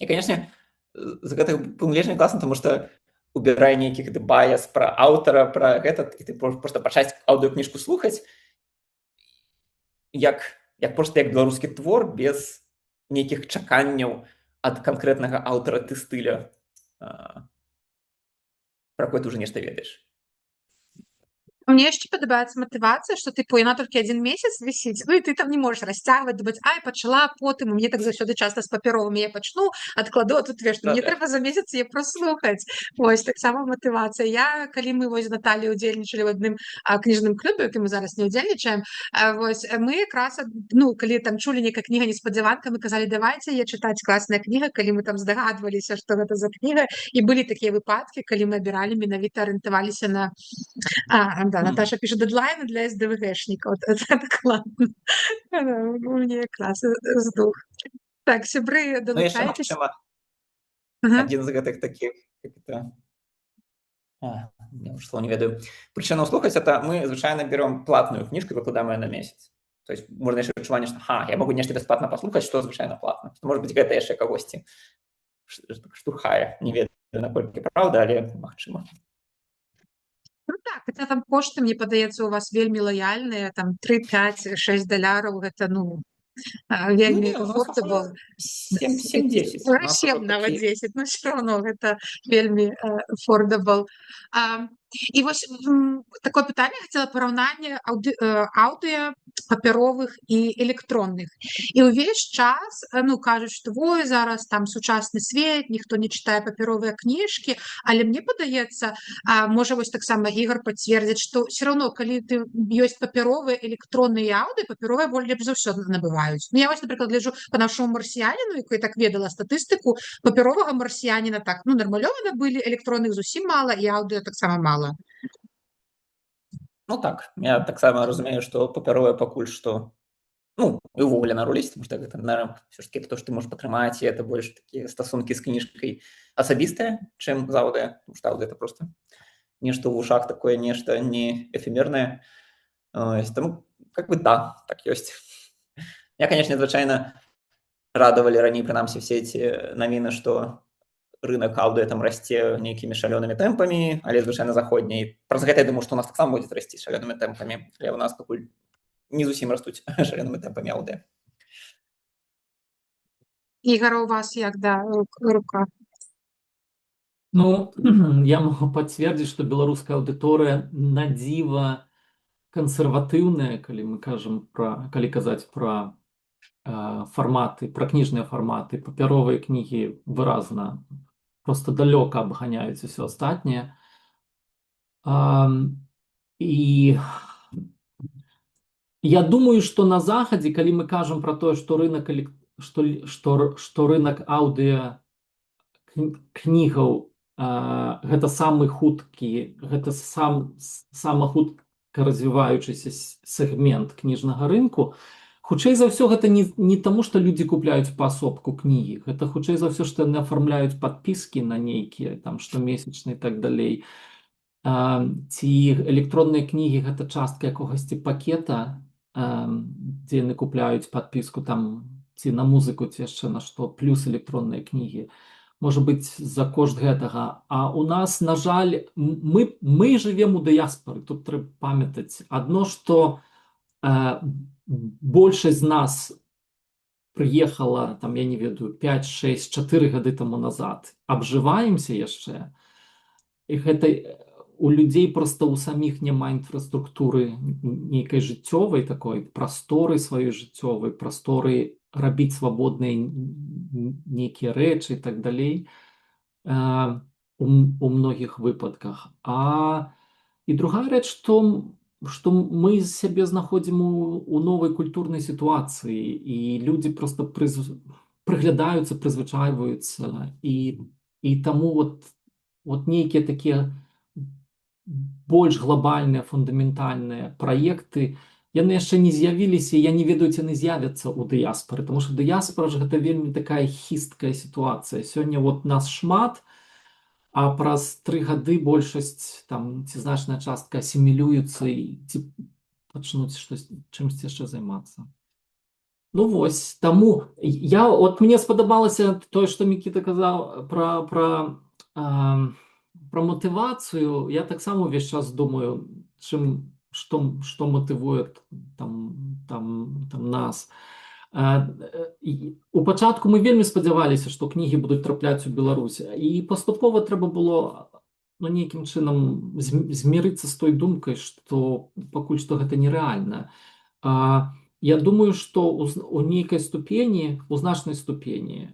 І, канешне, з гэтага вельмі класна, тому што убірае нейкі гэты баяс пра аўтара, пра гэта, і ты проста пачаць аўдыокніжку слухаць, як беларускі твор без нейкіх чаканняў ад канкрэтнага аўтара ты стыля, пра якой ты ўжо нешта ведаеш. Мне яшчэ падабаецца матывацыя, што яна толькі 1 месяц вісіць, і ты там не можаш расцягваць, думаць, пачала, потым, мне так заўсёды часта з папяровымі я пачну, адкладу, а тут мне трэба за месяц яе праслухаць. Вось, таксама матывацыя. Калі мы вось з Наталлей удзельнічалі ў адным кніжным клубе, які мы зараз не ўдзельнічаем, вось, мы якраз, калі там чулі нейкая кніга неспадзяванка, мы казалі, давайце яе чытаць, класная кніга, калі мы там здагадваліся, што гэта за кніга, і былі такія выпадкі, калі мы абіралі, менавіта арыентаваліся на... Наташа піша дедлайны для СДВГшнікаў. Дакладна. Мне якраз здух. Так, сябры, далучайтесь. Адзін з гэтых такіх, я ўжо слоў не ведаю. Прычына слухаць, это мы звычайна берём платную кніжку і выкладаем яе на месяц. То есть можна яшчэ адчуванне, што я магу нешта бясплатна паслухаць, што звычайна платна. Можа быць, гэта яшчэ кагосьці штурхае. Не ведаю, наколькі праўда, але магчыма. Так, Хаця там кошты, мне падаецца, у вас вельмі лаяльныя, там 3, 5, 6 даляраў, гэта, Ну вельмі не, у нас affordable. похоже 7-10. У нас 7 уже нават такие. 10, все равно гэта вельмі affordable. І вось такое пытанне, хацела параўнанне аўдыё папяровых і электронных. І ўвесь час кажуць, што вой, зараз там сучасны свет, ніхто не чытае папяровыя кніжкі, але мне падаецца, можа вось таксама Ігор пацвердзіць, што ўсё равно, калі ёсць папяровыя, электронныя аўдыё, папяровыя болей лепш за ўсё набываюць. Я вось, напрыклад, гляджу па нашаму марсіяніну, якой так ведала статыстыку, папяровага марсіяніна так, нармалёва набылі, электронных зусім мала, і аўдыё таксама мала. Ну так, я таксама разумею, што папяровае пакуль што і ўвогуле на руліць, тому што гэта, наверное, все-таки то, што ты можаш патрымаць, і это больш такія стасункі з кніжкай асабістыя, чым з аўдыё, тому што аўдыё это просто нешта ў вушах такое, нешта не эфемернае. Таму, да, так ёсць. Я, конечно, звычайна радавалі раней, прынамсі, все эти навіны, што рынок аўдыё там расце нейкімі шалёнымі тэмпамі, але звычайна заходняй. Праз гэта я думаю, што у нас таксама будзе расці шалёнымі тэмпамі, але у нас пакуль не зусім растуць шалёнымі тэмпамі аўдыё. Ігор, у вас як, рука? Ну, я могу подцвердзіць, што беларуская аўдыторыя на дзіва кансерватыўная, калі казаць пра фарматы, пра кніжныя фарматы, папяровыя кнігі выразна просто далёка абганяюць усё астатняе. І я думаю, што на захадзе, калі мы кажам пра тое, што рынок аўдыё кнігаў гэта самы хуткі, гэта самы хутка развіваючыся сегмент кніжнага рынку, хутчэй за ўсё гэта не таму, што людзі купляюць паасобку кнігі, гэта хутчэй за ўсё, што яны афармляюць падпіскі на нейкія там штомесячныя і так далей. Ці электронныя кнігі гэта частка якогасьці пакета, дзе яны купляюць падпіску там ці на музыку, ці яшчэ на што, плюс электронныя кнігі. Можа быць, за кошт гэтага. А у нас, на жаль, мы жывем у дыяспоры, тут трэба памятаць. Адно, што большасць з нас прыехала, там, я не ведаю, 5, 6, 4 гады таму назад. Абжываемся яшчэ. І гэта у людзей проста ў саміх няма інфраструктуры нейкай жыццёвай такой, прасторы сваёй жыццёвай, прасторы рабіць свабодныя нейкія рэчы і так далей у многіх выпадках. І другая рэч, што мы сябе знаходзім у новай культурнай сітуацыі, і людзі проста прыглядаюцца, прызвычайваюцца, і таму нейкія такія больш глобальныя, фундаментальныя праекты, яны яшчэ не з'явіліся, я не ведаю, ці яны з'явяцца ў дыяспары, тому што дыяспара ж гэта вельмі такая хісткая сітуацыя. Сёння нас шмат, а праз 3 гады большасць, там, ці значная частка асімілююцца і ці пачнуць чымсьці яшчэ займацца. Ну вось, таму мне спадабалася тое, што Мікіта казаў пра матывацыю. Я таксама ўвесь час думаю, што матывуе там нас. У пачатку мы вельмі спадзяваліся, што кнігі будуць трапляць у Беларусь, і паступова трэба было нейкім чынам змірыцца з той думкай, што пакуль што гэта нерэальна. Я думаю, што у нейкай ступені, у значнай ступені,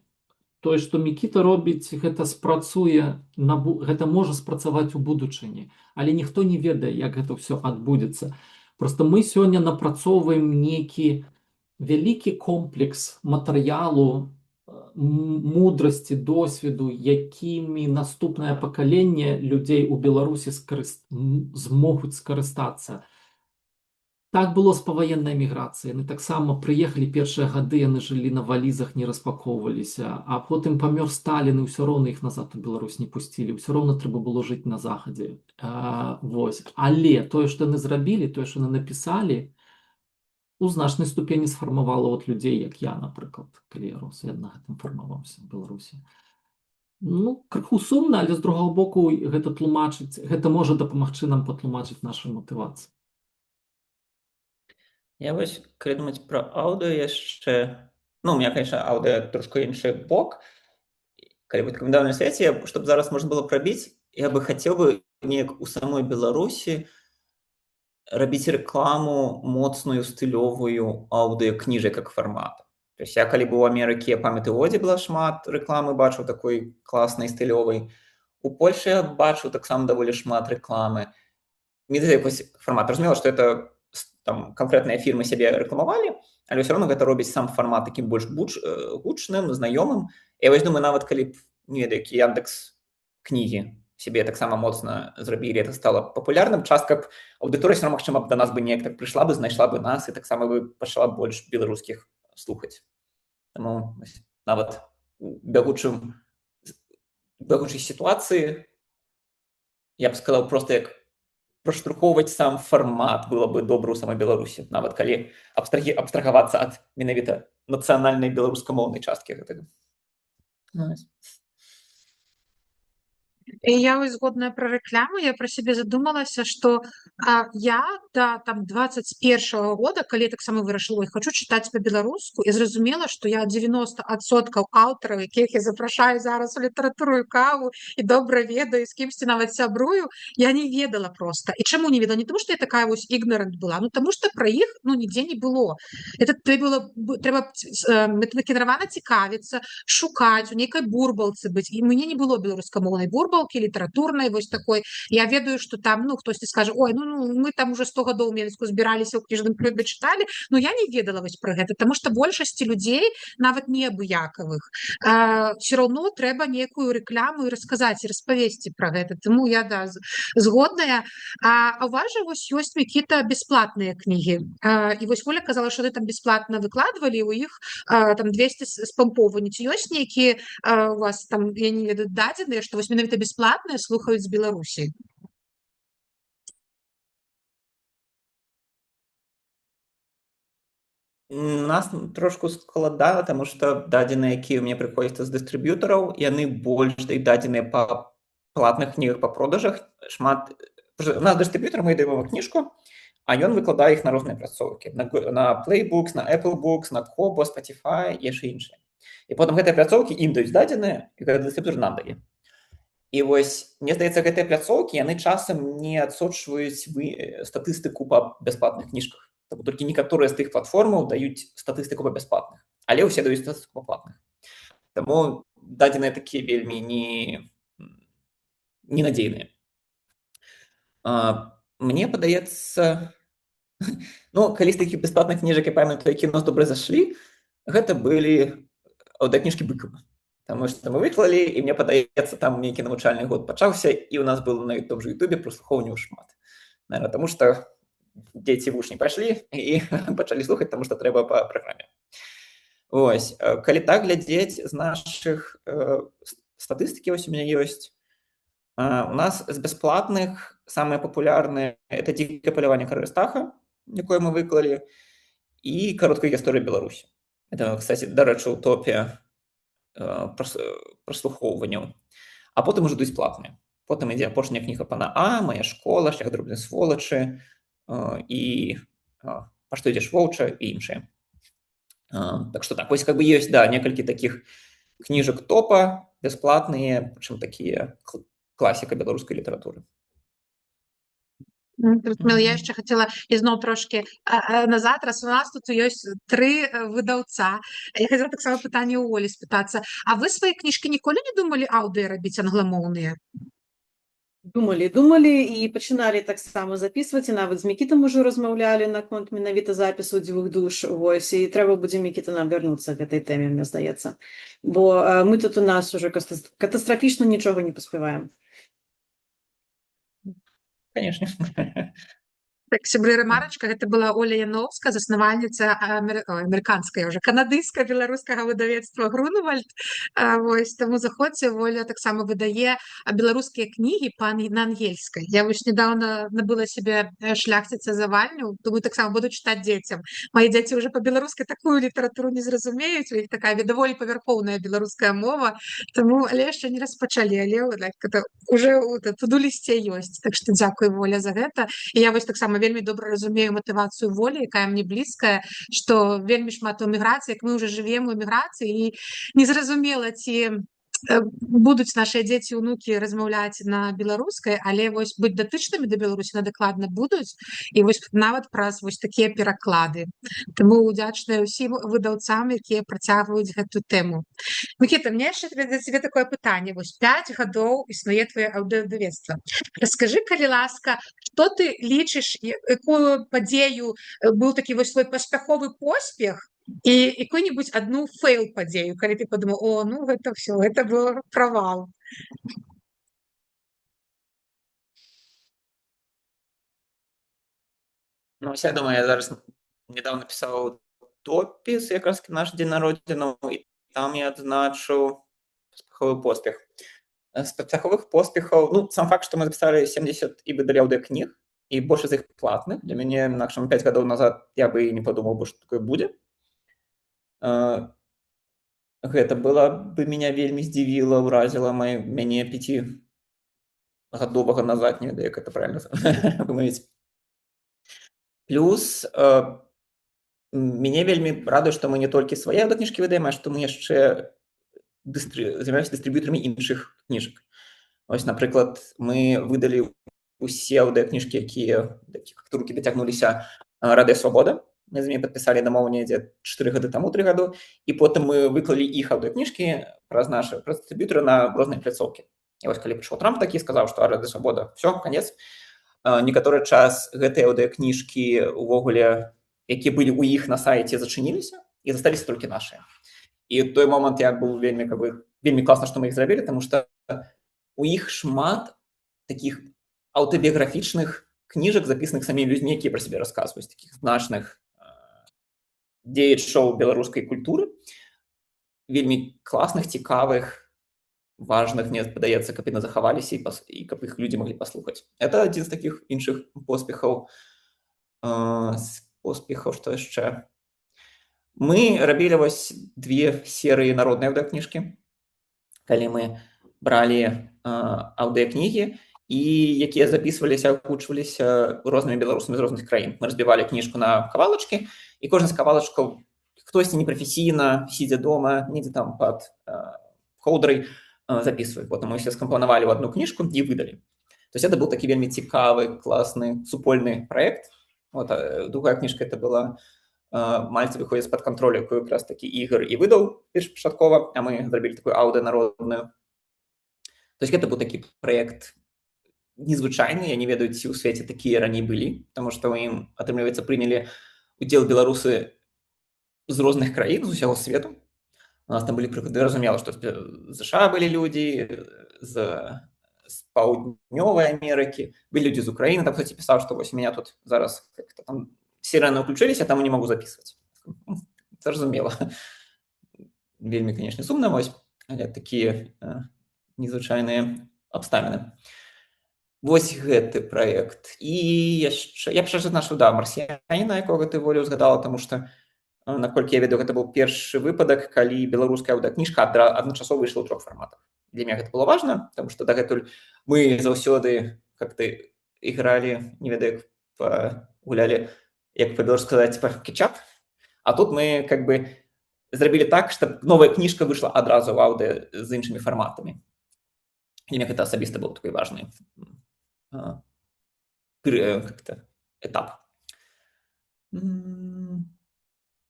тое, што Мікіта робіць, гэта спрацуе, гэта можа спрацаваць у будучыні, але ніхто не ведае, як гэта ўсё адбудзецца. Проста мы сёння напрацоўваем нейкі вялікі комплекс матэрыялу, мудрасці, досведу, якімі наступнае пакаленне людзей у Беларусі змогуць скарыстацца. Так было з паваеннай міграцыяй. Яны таксама прыехалі першыя гады, яны жылі на валізах, не распакоўваліся, а потым памёр Сталін, і ўсё роўна іх назад у Беларусь не пусцілі. Ўсё роўна трэба было жыць на захадзе. Але тое, што яны зрабілі, тое, што яны напісалі, у значнай ступені сфармавала людзей, як я, напрыклад, калі я рос, я на гэтым фармаваўся ў Беларусі. Ну, крыху сумна, але з другого боку гэта можа дапамагчы нам патлумачыць нашу матывацыю. Я вось, калі думаць пра аўдыо яшчэ, ну, у меня, конечно, аўдыо трошку іншы бок. Калі б рэкамендавальным свеце, чтобы зараз можна было прабіць, я бы хацеў бы неяк у самой Беларусі рабіць рэкламу моцную, стылёвую аўдыёкніжак як фармат. То есть я калі быў у Амерыкі, я памятаю, у Одзе была шмат рэкламы, бачыў такой класнай, стылёвай. У Польшы я бачыў таксама даволі шмат рэкламы. Мне якось фармат. Разумела, што это там канкрэтныя фірмы сябе рэкламавалі, але ўсё роўно гэта робіць сам фармат такім больш гучным, знаёмым. Я вось думаю, нават калі б, не ведаю, які Яндекс кнігі сябе таксама моцна зрабілі, это стала папулярным, частка б аўдыторыя ўсё роўно, магчыма, да нас бы неяк так прыйшла бы, знайшла бы нас і таксама бы пачала больш беларускіх слухаць. Таму нават у бягучай сітуацыі я б сказаў, проста як праштурхоўваць сам фармат было бы добра ў самой Беларусі, нават калі абстрагавацца ад менавіта нацыянальнай беларускамоўнай часткі гэтага. І я вось згодная пра рэкламу, я пра сябе задумалася, што я да там 21-го года, калі я таксама вырашыла, хачу чытаць па-беларуску, і зразумела, што я 90% аўтараў, якіх я запрашаю зараз у літаратуру і каву і добра ведаю, з кімсьці нават сябрую, я не ведала проста. І чаму не ведала? Не таму, што я такая вось ігнарант была, ну таму што пра іх нідзе не было. Трэба накіравана цікавіцца, шукаць, у нейкай бурбалцы быць. І мне не было беларускамоўнай бурбалкі, літаратурнай вось такой. Я ведаю, што там, ну, хтосьці скажа, ой, ну, мы там уже 100 гадоў у Менску збіраліся ў кніжным клубе чыталі, но я не ведала вось пра гэта, таму што большасці людзей, нават неабыякавых, все роўно трэба некую рэкламу і расказаць, і распавесці пра гэта. Таму я, да, згодная. А у вас жа вось ёсць якія-то бясплатныя кнігі. І вось Оля казала, што вы там бясплатна выкладвалі, у іх там 200 спампоўвані. Ці ёсць нейкія у вас там, я не ведаю, дадзеныя, што вось менавіта бясплатныя слухаюць з Беларусі? У нас трошку складана, таму што дадзеныя, якія ў мяне прыходзяцца з дыстрыб'ютараў, яны больш дадзеныя па платных кнігах па продажах. Шмат у нас дыстрыб'ютар, мы даем яму кніжку, а ён выкладае іх на розныя пляцоўкі, на Playbooks, на Apple Books, на Kobo, Spotify і яшчэ іншыя. І потым гэтыя пляцоўкі ім даюць дадзеныя, і гэты дыстрыб'ютар нам дае. І вось, мне здаецца, гэтыя пляцоўкі, яны часам не адсочваюць статыстыку па бясплатных кніжках. Таму толькі некаторыя з тых платформаў даюць статыстыку па бясплатных, але ўсе даюць статыстыку па платных. Таму дадзеныя такія вельмі ненадзейныя. Мне падаецца, ну, калі з такіх бясплатных кніжак, я памятаю, якія ў нас добра зашлі, гэта былі аўдыёкніжкі Быкова. Таму што мы выклалі, і мне падаецца, там нейкі навучальны год пачаўся, і ў нас было на том же Ютубе праслухоўванняў шмат. Наверное, таму што дзеці вучні пайшлі і пачалі слухаць, таму што трэба па праграме. Вось, калі так глядзець з нашых статыстыкі, вось у мяне ёсць, у нас з бясплатных самыя папулярныя — это «Дзікае паляванне Карля Стаха», якое мы выклалі, і «Кароткая гісторыя Беларусі». Это, кстати, дарэчы, у топе праслухоўванняў. А потым ужо ідуць платныя. Потым ідзе апошняя кніга пана А, «Мая школа», «Шлях дробнай сволачы» і «Па што ідзеш, воўча» і іншыя. Так што так, вось как бы ёсць, да, некалькі такіх кніжак топа, бясплатныя, прычым такія класіка беларускай літаратуры. Я яшчэ хацела ізноў трошкі назад, раз у нас тут ёсць 3 выдаўца. Я хацела таксама пытанне ў Олі спытацца. А вы свае кніжкі ніколі не думалі аўдыё рабіць англамоўныя? Думалі і пачыналі таксама запісваць, і нават з Мікітам ужо размаўлялі наконт менавіта запісу «Дзвюх душ». Вось, і трэба будзе Мікіта нам вярнуцца к гэтай тэме, мне здаецца. Бо мы тут у нас уже катастрафічна нічога не паспяваем. Конечно. Так, сябры ремарачка, гэта была Оля Яноўска, заснавальніца амерыканская ўжо канадыйска-беларускага выдавецтва Грунвальд. Вось таму заходзьце, Оля таксама выдае беларускія кнігі на ангельскай. Я вось недавно набыла себе шляхціца завальню, думаю, таксама буду чытаць дзецям. Мае дзеці ўжо па-беларуску такую літаратуру не зразумеюць, у іх такая даволі павярхоўная беларуская мова, таму але яшчэ не распачалі, але гэта уже туду лісце ёсць. Так што дзякуй, Воля, за гэта. І я вось таксама вельмі добра разумею матывацыю Волі, якая мне блізкая, што вельмі шмат у эміграцыі, як мы ўжо жывем у эміграцыі, і незразумела, ці будуць нашыя дзеці і ўнукі размаўляць на беларускай, але вось быць датычнымі да Беларусі дакладна будуць, і вось нават праз вось такія пераклады. Таму удзячная ўсім выдаўцам, якія працягваюць гэту тэму. Мікіта, мне яшчэ да цябе такое пытанне. Вось 5 гадоў існуе твоё аўдыёведавецтва. Раскажы, калі ласка, што ты лічыш, якую падзею быў такі вось свой паспяховы поспех, і якую-нибудь одну фейл-падзею, калі ты подумаў, о, ну гэта все, гэта был правал. Ну, я думаю, я зараз недавно писал допіс, якраз наш день народзінаў, і там я адзначыў паспяховы поспех. З паспяховых поспехаў, ну, сам факт, што мы запісалі 70 і выдалі аўдыокніг, і большасць з іх платных. Для мяне, інакшым 5 гадоў назад я бы і не падумаў бы, што такое будзе. Гэта была бы меня вельмі здзівіла, ўразіла мяне 5гадовага назад, не ведаю, як это правильно вымавіць. Плюс мяне вельмі радуе, што мы не толькі свае аўдыокніжкі выдаем, а што мы яшчэ займаемся дыстрыб'ютарамі іншых кніжак. Ось, напрыклад, мы выдалі усе аўдыокніжкі, якія рукі дацягнуліся Радыё Свабода. Мы з імі падпісалі дамову недзе 4 гады таму, 3 гады, і потым мы выклалі іх аўдыокніжкі праз дыстрыб'ютары на розныя пляцоўкі. І вось калі прыйшоў Трамп такі, сказаў, што Радыё Свабода, все, канец. Некаторы час гэтыя аўдыокніжкі увогуле, якія былі ў іх на сайце, зачыніліся і засталіся толькі нашыя. І ў той момант я быў вельмі класна, што мы іх зрабілі, таму што у іх шмат такіх аўтабіяграфічных кніжак, запісаных самімі людзьмі, якія пра сябе расказваюць, такіх значных дзеячоў беларускай культуры, вельмі класных, цікавых, важных, мне падаецца, каб яны захаваліся і каб іх людзі маглі паслухаць. Это адзін з такіх іншых поспехаў. Што яшчэ? Мы рабілі вось 2 серыі народнай аўдыокніжкі, калі мы бралі аўдыокнігі, і якія запісваліся, агучваліся рознымі беларусамі з розных краін. Мы разбівалі кніжку на кавалачкі, і кожны з кавалачкаў, хтосьці непрафесійна, сидя дома, недзе там пад хоўдрай, записывает. Вот мы все скомпоновали в одну книжку и выдали. То есть это был такой вельмі цікавый, классный, супольный проект. Вот, другая книжка это была «Мальцы выходят из-под контроля», якую как раз таки Ігор и выдал першапачаткова, а мы зрабілі такую аўдыонародную. То есть это был такі проект незвычайны, я не ведаю, ці ў свеце такія раней былі, потому что ў ім, атрымліваецца, прынялі удзел беларусы з розных краін, з усяго свету. У нас там были прыклады, разумела, што з США былі людзі, з Паўднёвай Амерыкі, былі людзі з Украіны. Там хтосьці пісаў, што вось у меня тут зараз как-то там сирены уключиліся, там не могу записывать. Зразумела. Вельмі, конечно, сумна, вось, але такія незвычайныя абставіны. Вось гэты праект. І яшчэ я пачаў адзначыў, да, марсіяніна, якога ты, Волю, згадала, таму што, наколькі я ведаю, гэта быў першы выпадак, калі беларуская аўдыокніжка адначасова выйшла ў 3 фарматах. Для мяне гэта было важна, таму што дагэтуль мы заўсёды как-то ігралі, не ведаю, гулялі, як па-беларуску сказаць, кетчап. А тут мы как бы зрабілі так, што новая кніжка выйшла адразу ў аўдыо з іншымі фарматамі. Для мяне гэта асабіста быў такой важны этап.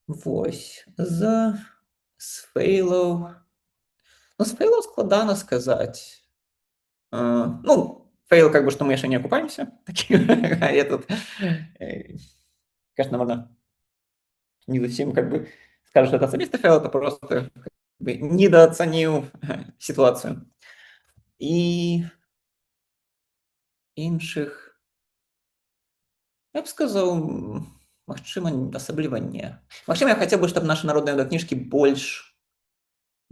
Вось, з фейлаў... Ну, з фейлаў складана сказаць. Ну, фейл, как бы, што мы яшчэ не акупаемся. Я тут, конечно, можна не зусім, как бы, скажу, што это асабісты фейл, это просто недооцаніў сітуацыю. І іншых... Я б сказаў, магчыма, асабліва не. Магчыма, я хацеў бы, каб нашы народныя аўдыокніжкі больш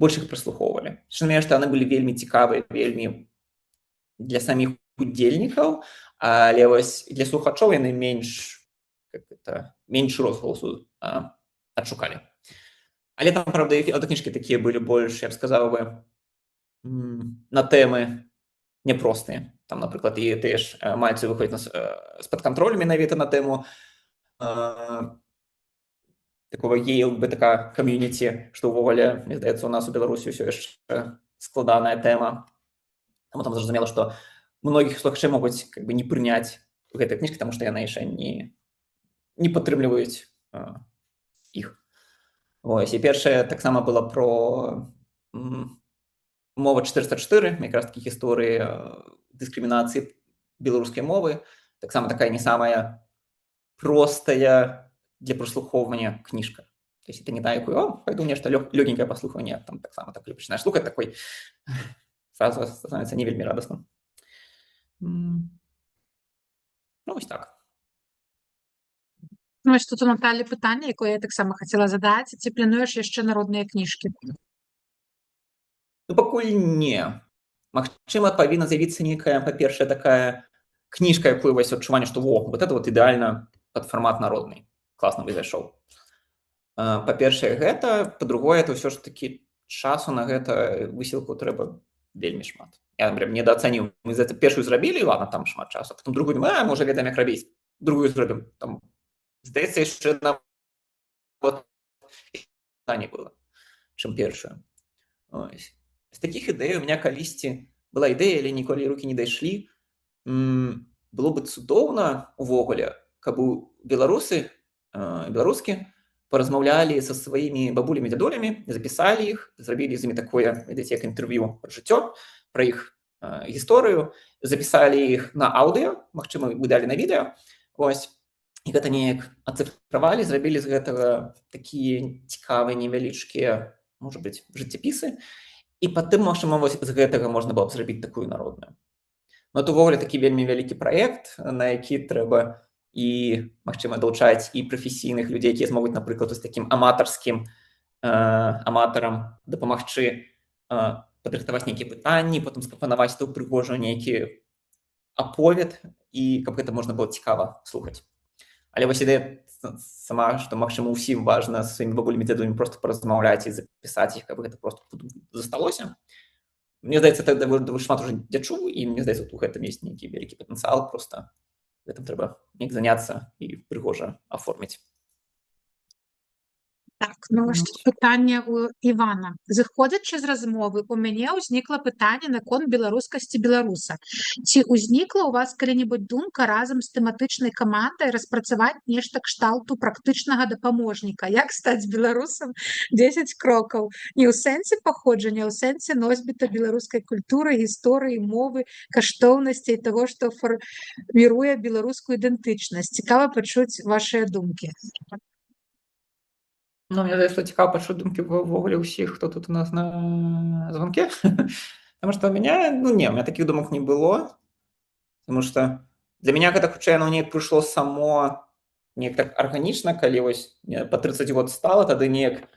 іх прыслухоўвалі. Чым што яны былі вельмі цікавыя, вельмі для саміх удзельнікаў, але вось для слухачоў яны менш розгаласу адшукалі. Але там, правда, і аўдыокніжкі такія былі больш, я б сказаў бы, на тэмы няпростыя. Там, напрыклад, і тыя ж мальцы выходзяць з-пад кантролю менавіта на тэму такого ЛГБТК камьюніці, што ўвогуле, мне здаецца, у нас у Беларусі ўсё яшчэ складаная тэма. Таму там зразумела, што многіх слухачэй могуць не прыняць гэтыя кніжкі, таму што яны яшчэ не падтрымліваюць іх. Вось, і першая таксама была про мова 404, якраз такі гісторыі дыскрымінацыі беларускай мовы. Таксама такая не самая простая для прослухоўвання кніжка. То есть это не да, якую, пойду нешта лёгенькае паслухаю, не, там таксама так пачынаеш слухаць, такой сразу становіцца не вельмі радасна. Ну, вось так. Ну, ось тут у Наталі пытанне, якое я таксама хацела задаць. Ці плануеш яшчэ народныя кніжкі? Ну, пакуль не. Магчыма, павінна з'явіцца нейкая, па-першае, такая кніжка, якую вось адчуванне, што вот это вот ідэальна пад фармат народны. Класна бы зайшоў. Па-першае, гэта. Па-другое, это ўсё ж такі часу на гэта высілку трэба вельмі шмат. Я, например, недооцаніў. Мы за это першую зрабілі, ладно, там шмат часу. Потом другую думаю, можа, ведаем, як рабіць. Другую зробім. Там, здаецца, яшчэ нават не было, чым першую. Ось. З такіх ідэй у меня калісьці была ідэя, але ніколі рукі не дайшлі. Было бы цудоўна увогуле, каб беларускі паразмаўлялі са сваімі бабулямі, дзядулямі, запісалі іх, зрабілі з імі такое, ведаеце, як інтэрв'ю пра жыццё, пра іх гісторыю, запісалі іх на аўдыё, магчыма, выдалі на відэа. Вось. І гэта неяк ацыфравалі, зрабілі з гэтага такія цікавыя, невялічкія, можа быць, жыццяпісы. І потым, магчыма, вось з гэтага можна было б зрабіць такую народную. Ну, это увогуле такі вельмі вялікі праект, на які трэба і, магчыма, далучаць і прафесійных людзей, якія змогуць, напрыклад, з такім аматарскім аматарам дапамагчы падрыхтаваць нейкія пытанні, потым скампанаваць то прыгожую нейкі аповед, і каб гэта можна было цікава слухаць. Але вось ідэя сама, што, магчыма, усім важна з сваімі бабулямі, дзядулямі проста паразмаўляць і запісаць іх, каб гэта проста засталося. Мне здаецца, это даволі шмат уже я чуў, і мне здаецца, у гэтым ёсць нейкі вялікі патэнцыял, проста гэтым трэба неяк заняцца і прыгожа аформіць. Так, ну ось тут пытанне у Івана. Зыходзячы з размовы, у мяне ўзнікла пытанне наконт беларускасці беларуса. Ці ўзнікла ў вас калі-небудзь думка разам з тэматычнай камандай распрацаваць нешта кшталту практычнага дапаможніка? Як стаць беларусам 10 крокаў? Не ў сэнсе паходжання, а ў сэнсе носьбіта беларускай культуры, гісторыі, мовы, каштоўнасцей таго, што фарміруе беларускую ідэнтычнасць. Цікава пачуць вашыя думкі. Ну, мне здаецца, цікава пачуць думкі ўвогуле ўсіх, хто тут у нас на звонке. Таму што у меня, у меня такіх думак не было. Таму што для мяне гэта хутчэй оно неяк прыйшло само неяк так арганічна, калі вось па 30 год стала, тады неяк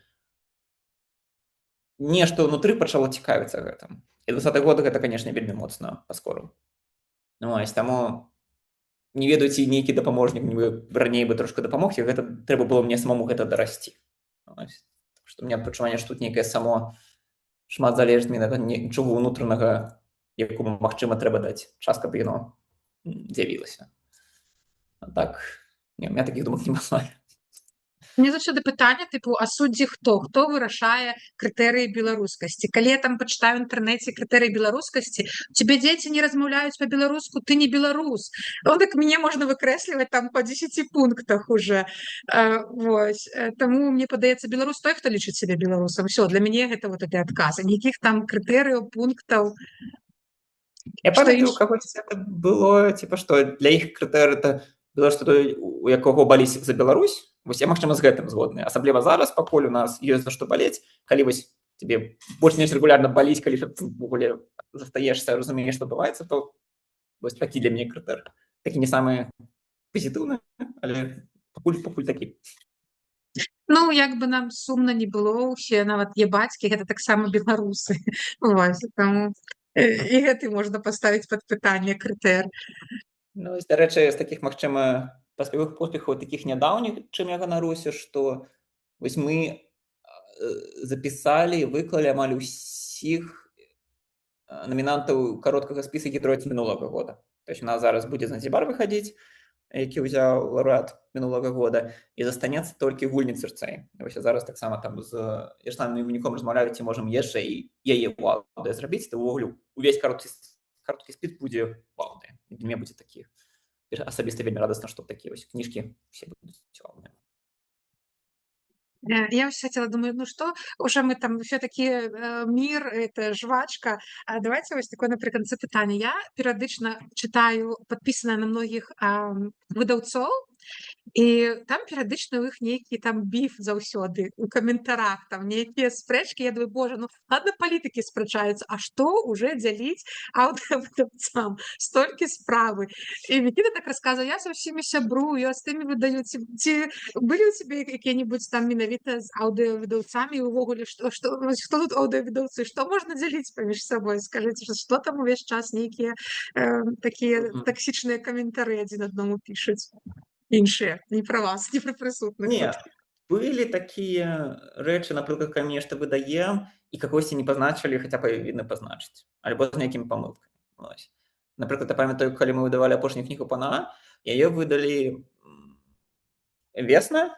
нешта ўнутры пачало цікавіцца гэтым. І 20 год гэта, канешне, вельмі моцна паскорыў. Вось, таму не ведаю, ці нейкі дапаможнік раней бы трошка дапамог, і гэта трэба было мне самому гэта дарасці. Так што у меня адчуванне, што тут нейкае само шмат залежыць ад нічога ўнутранага, якому, магчыма, трэба даць час, каб яно з'явілася. А так, у меня такіх думак не было. Мне заўсёды пытанне тыпу, а суддзі хто? Хто вырашае крытэрыі беларускасці? Калі я там пачытаю ў інтэрнэце крытэрыі беларускасці, цябе дзеці не размаўляюць па-беларуску, ты не беларус. Так мяне можна выкрэсліваць там па 10 пунктах уже. Вось. Таму мне падаецца, беларус той, хто лічыць сябе беларусам. Всё, для мяне гэта вот эти адказы. Нейкіх там крытэрыяў, пунктаў. Я памятаю, у кагось это было, типа, што для іх крытэрый это беларус той, у якого баліць за Беларусь. Вось я, магчыма, з гэтым згодны. Асабліва зараз, пакуль у нас ёсць за што балець, калі вось тебе больш-менш рэгулярна баліць, калі ты ўвогуле застаешся, разумееш, што адбываецца, то вось такі для мяне крытэр. Такі не самы пазітыўна, але пакуль такі. Ну, як бы нам сумна не было, ўсе нават є бацькі, гэта таксама беларусы. Вось, таму і гэты можна паставіць пад пытанне крытэр. Ну, вось, дарэчы, з такіх, магчыма, поспехаў такіх нядаўніх, чым я ганаруся, што вось мы запісалі, выклалі амаль усіх намінантаў кароткага спіса гідроід мінулага года. То есть у нас зараз будзе Занзібар выхадзіць, які ўзяў лаўрэат мінулага года, і застанецца толькі гульні Цірцэй. Вось зараз таксама там з Ярославам Іванюком размаўляю, ці можам яшчэ і яе ў аўдыё зрабіць, то ўвогуле увесь кароткі спіс будзе ў аўдыё. І для мяне будзе такі асабіста вельмі радасна, што такія вось кніжкі усе будуць у аўдыё. Я вось хацела, думаю, ну што, уже мы там все-таки мір, это жвачка. Давайте вось такое напрыканцы пытанне. Я перыядычна чытаю, падпісаная на многіх выдаўцоў, і там перыядычна ў іх нейкі там біф заўсёды у каментарах, там нейкія спрэчкі. Я думаю, боже, ну ладно, палітыкі спрачаюцца, а што уже дзяліць аўдыёвыдаўцам? Столькі справы. І Мікіта так расказвае, я са ўсімі сябрую, я з тымі выдаю. Ці былі ў цябе якія-небудзь там менавіта з аўдыёвыдаўцамі, увогуле, што тут аўдыёвыдаўцы, што можна дзяліць паміж сабой? Скажыце, што там увесь час нейкія такія таксічныя каментары адзін аднаму пішуць? Іншыя, не пра вас, не пра прысутных. Не, былі такія рэчы, напрыклад, калі мы нешта выдаем, і кагосьці не пазначылі, хаця павінны пазначыць, альбо з нейкімі памылкамі. Вось. Напрыклад, я памятаю, калі мы выдавалі апошнюю кнігу Пана, яе выдалі Весна,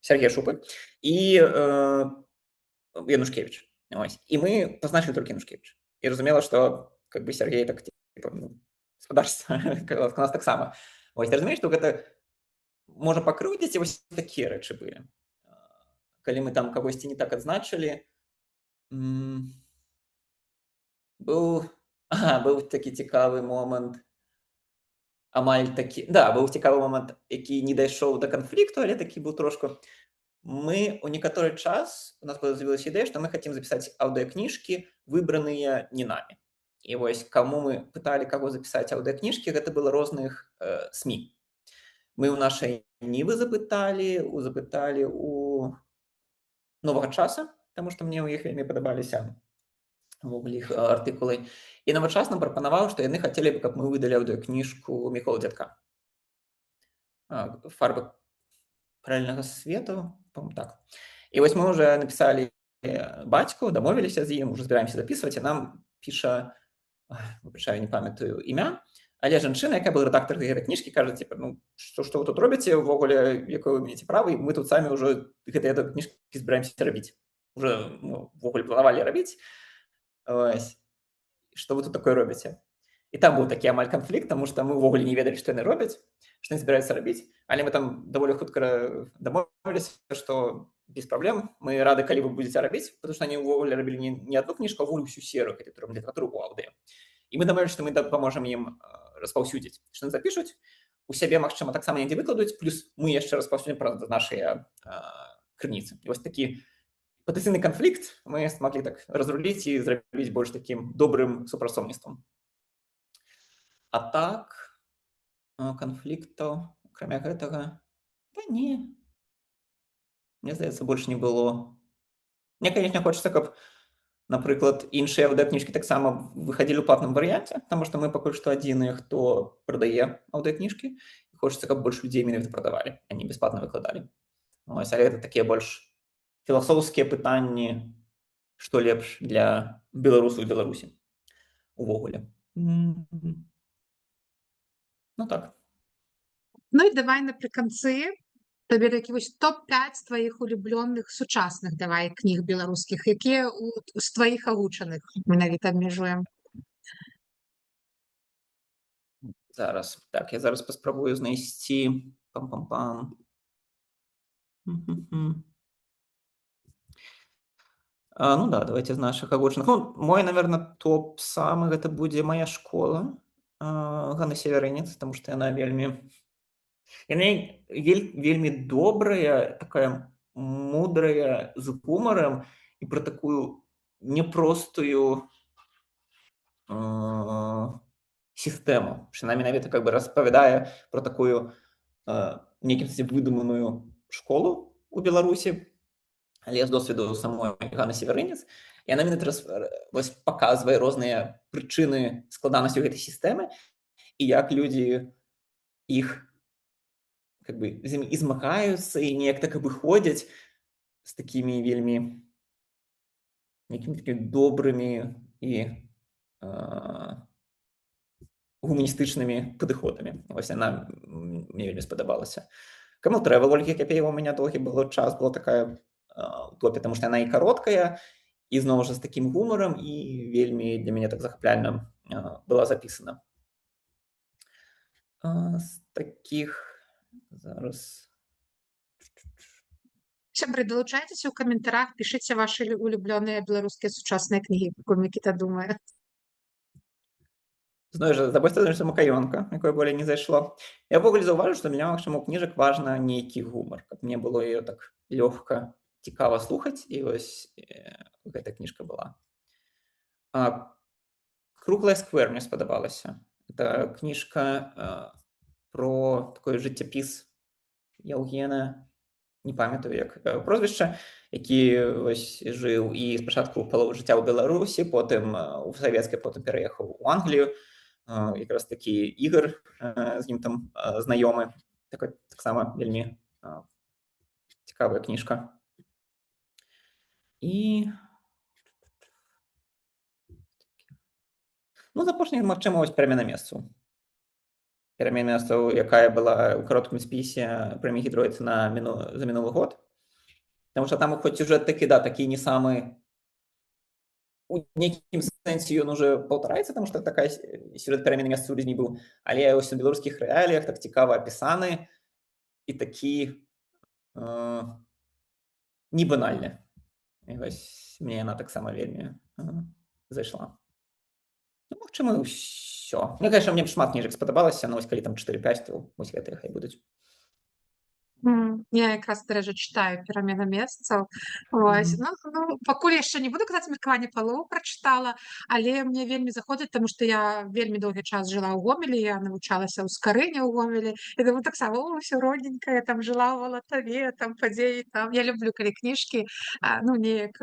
Сергей Шупы і Янушкевіч. Вось. І мы пазначылі толькі Янушкевіч. І разумела, што как бы Сергей так типа, гаспадарства у нас таксама. Вось, ты разумееш, што гэта можа пакрыўдзіць, і вось такія рэчы былі. Калі мы там кагосьці не так адзначылі, быў такі цікавы момант, амаль такі, да, быў цікавы момант, які не дайшоў да канфлікту, але такі быў трошку. Мы у некаторы час, у нас з'явілася ідэя, што мы хацім запісаць аўдыёкніжкі, выбраныя не намі. І вось каму мы пыталі, каго запісаць аўдыёкніжкі, гэта было розных СМІ. Мы ў нашай Нівы запыталі у Новага Часа, таму што мне ў іх вельмі падабаліся увогуле іх артыкулы. І Новы Час нам прапанаваў, што яны хацелі б, каб мы выдалі аўдыёкніжку Міколы Дзядка. Фарбы паралельнага свету, по-моему, так. І вось мы уже напісалі бацьку, дамовіліся з ім, уже збіраемся запісваць, і нам піша, выбачаю, не памятаю імя, але жанчына, якая была рэдактар гэтай кніжкі, кажа, типа, ну, што вы тут робіце, увогуле, якое вы маеце права, і мы тут самі ўжо гэтыя кніжкі збіраемся рабіць. Уже, ну, увогуле планавалі рабіць. Ось. Што вы тут такое робіце? І там быў такі амаль канфлікт, таму што мы ўвогуле не ведалі, што яны робяць, што яны збіраюцца рабіць, але мы там даволі хутка дамовіліся, што без праблем, мы рады, калі вы будзеце рабіць, потому што они ўвогуле рабілі не адну кніжку, а ўвогуле усю серыю гэтай літаратуры ў аўдыё. І мы дамовіліся, што мы дапаможам ім распаўсюдзіць, што яны запішуць, у сябе, магчыма, таксама недзе выкладуць, плюс мы яшчэ распаўсюдзім праз нашыя крыніцы. І вось такі патэнцыйны канфлікт мы смаглі так разруліць і зрабіць больш такім добрым супрацоўніцтвам. А так, канфліктаў, акрамя гэтага, да не. Мне здаецца, больш не было. Мне, конечно, хочацца, каб, напрыклад, іншыя аўдыёкніжкі таксама выхадзілі ў платным варыянце, таму што мы пакуль што адзіныя, хто прадае аўдыёкніжкі, і хочацца, каб больш людзей менавіта прадавалі, а не бясплатна выкладалі. Ось, але гэта такія больш філасофскія пытанні, што лепш для беларусаў і Беларусі увогуле. Ну так. Ну і давай напрыканцы табе такі вось топ-5 тваіх улюблёных сучасных давай кніг беларускіх, якія з тваіх агучаных менавіта абмежуем. Зараз. Так, я зараз паспрабую знайсці. Пам-пам-пам. Ну да, давайте з нашых агучаных. Ну, мой, наверное, топ самы гэта будзе «Мая школа» Ганны Севярынец, таму што яна вельмі добрая, такая мудрая, з гумарам і пра такую непростую сістэму. Яна менавіта как бы распавядае про такую нейкім сэнсе выдуманую школу у Беларусі, але з досведу самой Ганны Северынец. І яна менавіта вось паказвае розныя прычыны складанасці гэтай сістэмы і як людзі іх как бы з імі і змагаюцца і неяк так абыходзяць з такімі вельмі нейкімі такімі добрымі і гуманістычнымі падыходамі. Вось яна мне вельмі спадабалася. Camel Travel Ольгі Капеева у мяне доўгі было час, была такая утопія, таму што яна і кароткая, і зноў жа з такім гумарам, і вельмі для мяне так захапляльна была запісана. З такіх зараз... Сябры, далучайцеся ў каментарах, пішыце вашы улюблёныя беларускія сучасныя кнігі, пакуль Мікіта думае. Зноў жа, забойства Макаёнка, якое болей не зайшло. Я ўвогуле заўважыў, што для мяне, магчыма, у кніжак важна нейкі гумар, каб мне было яе так лёгка, цікава слухаць, і вось гэтая кніжка была. «Круглая сквер» мне спадабалася. Это кніжка про такой жыццяпіс Яўгена, не памятаю як прозвішча, які вось жыў і спачатку палову жыцця ў Беларусі, потым у савецкай, потым пераехаў у Англію. Якраз такі Ігор з ім там знаёмы. Таксама вельмі цікавая кніжка. І ну, апошняя, магчыма, вось «Перамена месцаў». «Перамена месцаў», якая была ў кароткім спісе прэміі Гідроіц за мінулы год. Таму што там хоць сюжэт такі, да, такі не самы у нейкім сэнсе ён уже паўтараецца, таму што такая сюжэт «Перамены месцаў» людзьмі быў, але вось у беларускіх рэаліях так цікава апісаны і такі не банальны. І вось мне яна таксама вельмі зайшла. Ну, магчыма, ўсё. Мне, конечно, мне шмат кніжак спадабалася, но вось калі там 4-5, то вось гэтыя хай будуць. Я якраз, дарэчы, чытаю «Перамена месцаў». Вось. Ну, пакуль яшчэ не буду казаць, «Меркаванне палоў» прачытала, але мне вельмі заходзіць, таму што я вельмі доўгі час жыла ў Гомелі, я навучалася ў Скарыне ў Гомелі, і таму таксама ўсё родненькае, там жыла ў Алатаве, там падзеі, там. Я люблю, калі кніжкі, ну, неяк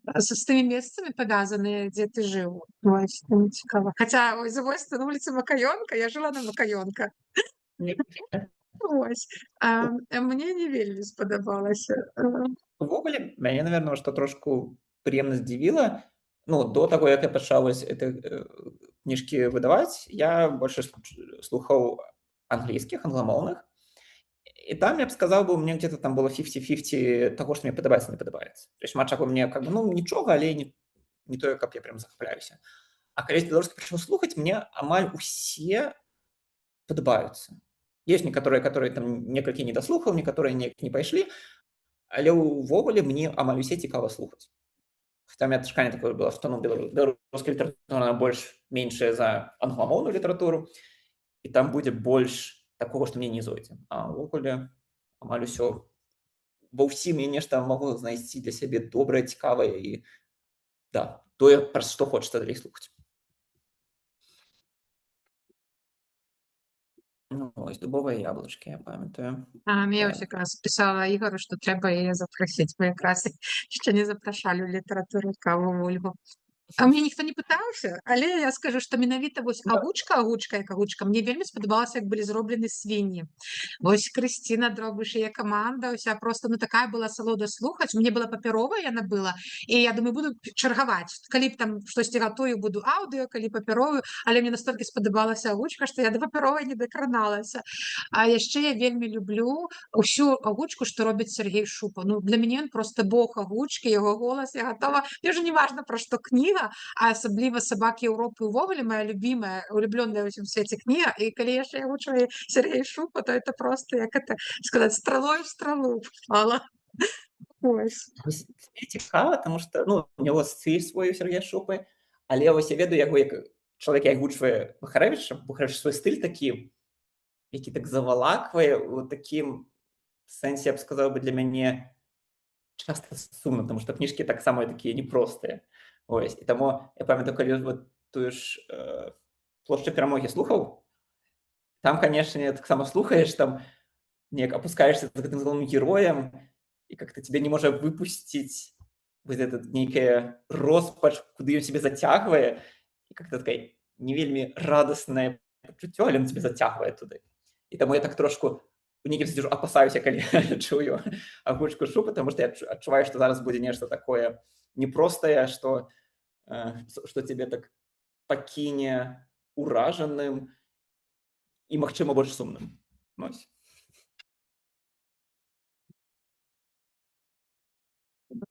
з тымі месцамі павязаныя, дзе ты жыў. Вось, там цікава. Хаця, ой, «Забойства на вуліцы Макаёнка», я жыла на Макаёнка. Вось. Мне не вельмі спадабалася. Увогуле, мяне, наверное, што трошку прыемна здзівіла, ну, до таго, як я пачаў вось кніжкі выдаваць, я больш слухаў англійскіх, англамоўных, і там, я б сказаў, бы, мне где-то там было 50-50 таго, што мне падабаецца, не падабаецца. То есть шмат чаго мне, как бы, ну, нічога, але не тое, каб я прям захапляюся. А калі з беларускі пачаў слухаць, мне амаль усе падабаюцца. Ёсць некаторыя, там некалькі не даслухаў, некаторыя неяк не пайшлі, але ўвогуле мне амаль усе цікава слухаць. Хаця у мяне чаканне такое было, што ну, беларуская літаратура больш меншая за англамоўную літаратуру, і там будзе больш такога, што мне не зойдзе. А ўвогуле амаль усё ва ўсім я нешта магу знайсці для сябе добрае, цікавае і да, тое, пра што хочацца далей слухаць. Ну, ось «Дубовыя яблычкі», я памятаю. Я ось якраз пісала Ігору, што трэба яе запрасіць, бо якраз яшчэ не запрашалі ў літаратуру «Каву Вольгу». А мне ніхто не пытаўся, але я скажу, што менавіта вось агучка, як агучка, мне вельмі спадабалася, як былі зроблены свінні. Вось Крысціна Дробыш, яе каманда, ўся проста, ну, такая была асалода слухаць. У мяне была папяровая, яна была, і я думаю, буду чаргаваць. Калі б там штосьці гатую, буду аўдыё, калі папяровую, але мне настолькі спадабалася агучка, што я да папяровай не дакраналася. А яшчэ я вельмі люблю ўсю агучку, што робіць Сергей Шупа. Ну, для мяне ён проста бог агучкі, яго голас, я гатова. Мне ўжо не важна, пра што кніга, а асабліва «Сабакі Еўропы» увогуле моя любимая, улюблёная ў усім свеце кніга, і калі яшчэ я гучу Сергей Шупа, то это просто, як это сказаць, стралой в стралу попала. Ось. Мне цікава, таму што, ну, у него стыль свой у Сергея Шупы, але вось я ведаю яго як чалавек, як агучвае Бухарэвіча. Бухарэвіч свой стыль такі, які так завалаквае у такім сэнсе, я б сказаў бы, для мяне часта сумна, таму што кніжкі таксама такія непростыя. Ось, і таму я памятаю, калі вот тую ж плошчы перамогі слухаў, там, канешне, таксама слухаеш, там неяк апускаешся з гэтым галоўным героем, і как-то тебе не можа выпусціць вот этот нейкая роспач, куды ён себе зацягвае, і как-то такая не вельмі радаснае пачуццё, але ён тебе зацягвае туды. І таму я так трошку у нейкім сэнсе ўжо апасаюся, калі чую агучку шу, потому што я адчуваю, што зараз будзе нешта такое непростае, што цябе так пакіне уражаным і, магчыма, больш сумным. Вось.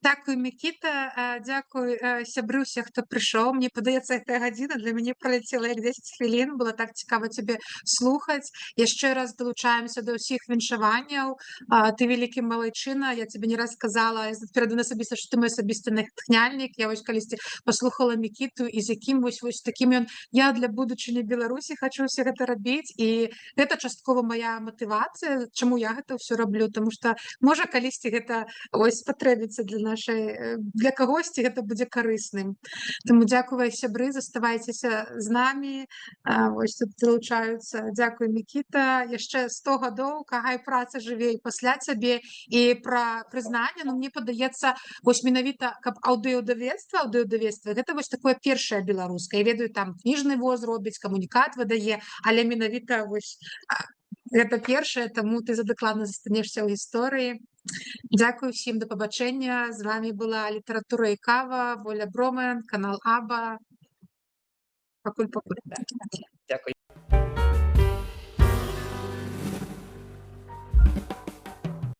Дзякуй, Мікіта, дзякуй, сябры ўсе, хто прыйшоў. Мне падаецца, гэтая гадзіна для мяне праляцела як 10 хвілін, было так цікава цябе слухаць. Яшчэ раз далучаемся да ўсіх віншаванняў. Ты вялікі малайчына, я цябе не раз сказала, перадаю асабіста, што ты мой асабісты натхняльнік. Я вось калісьці паслухала Мікіту, і з якім вось такім ён, я для будучыні Беларусі хачу ўсё гэта рабіць, і гэта часткова мая матывацыя, чаму я гэта ўсё раблю, таму што, можа, калісьці гэта вось спатрэбіцца для кагосьці гэта будзе карысным. Таму дзякуй, сябры, заставайцеся з намі. Вось тут далучаюцца. Дзякуй, Мікіта. Яшчэ 100 гадоў, хай праца жыве і пасля цябе. І пра прызнанне, мне падаецца, вось менавіта, каб аўдыёдавецтва, гэта вось такое першае беларускае. Я ведаю, там кніжны воз робіць, камунікат выдае, але менавіта вось гэта першае, таму ты дакладна застанешся ў гісторыі. Дзякуй усім, да пабачэння. З вами была літаратура і кава, Воля Бромен, канал Аба. Пакуль. Дзякуй.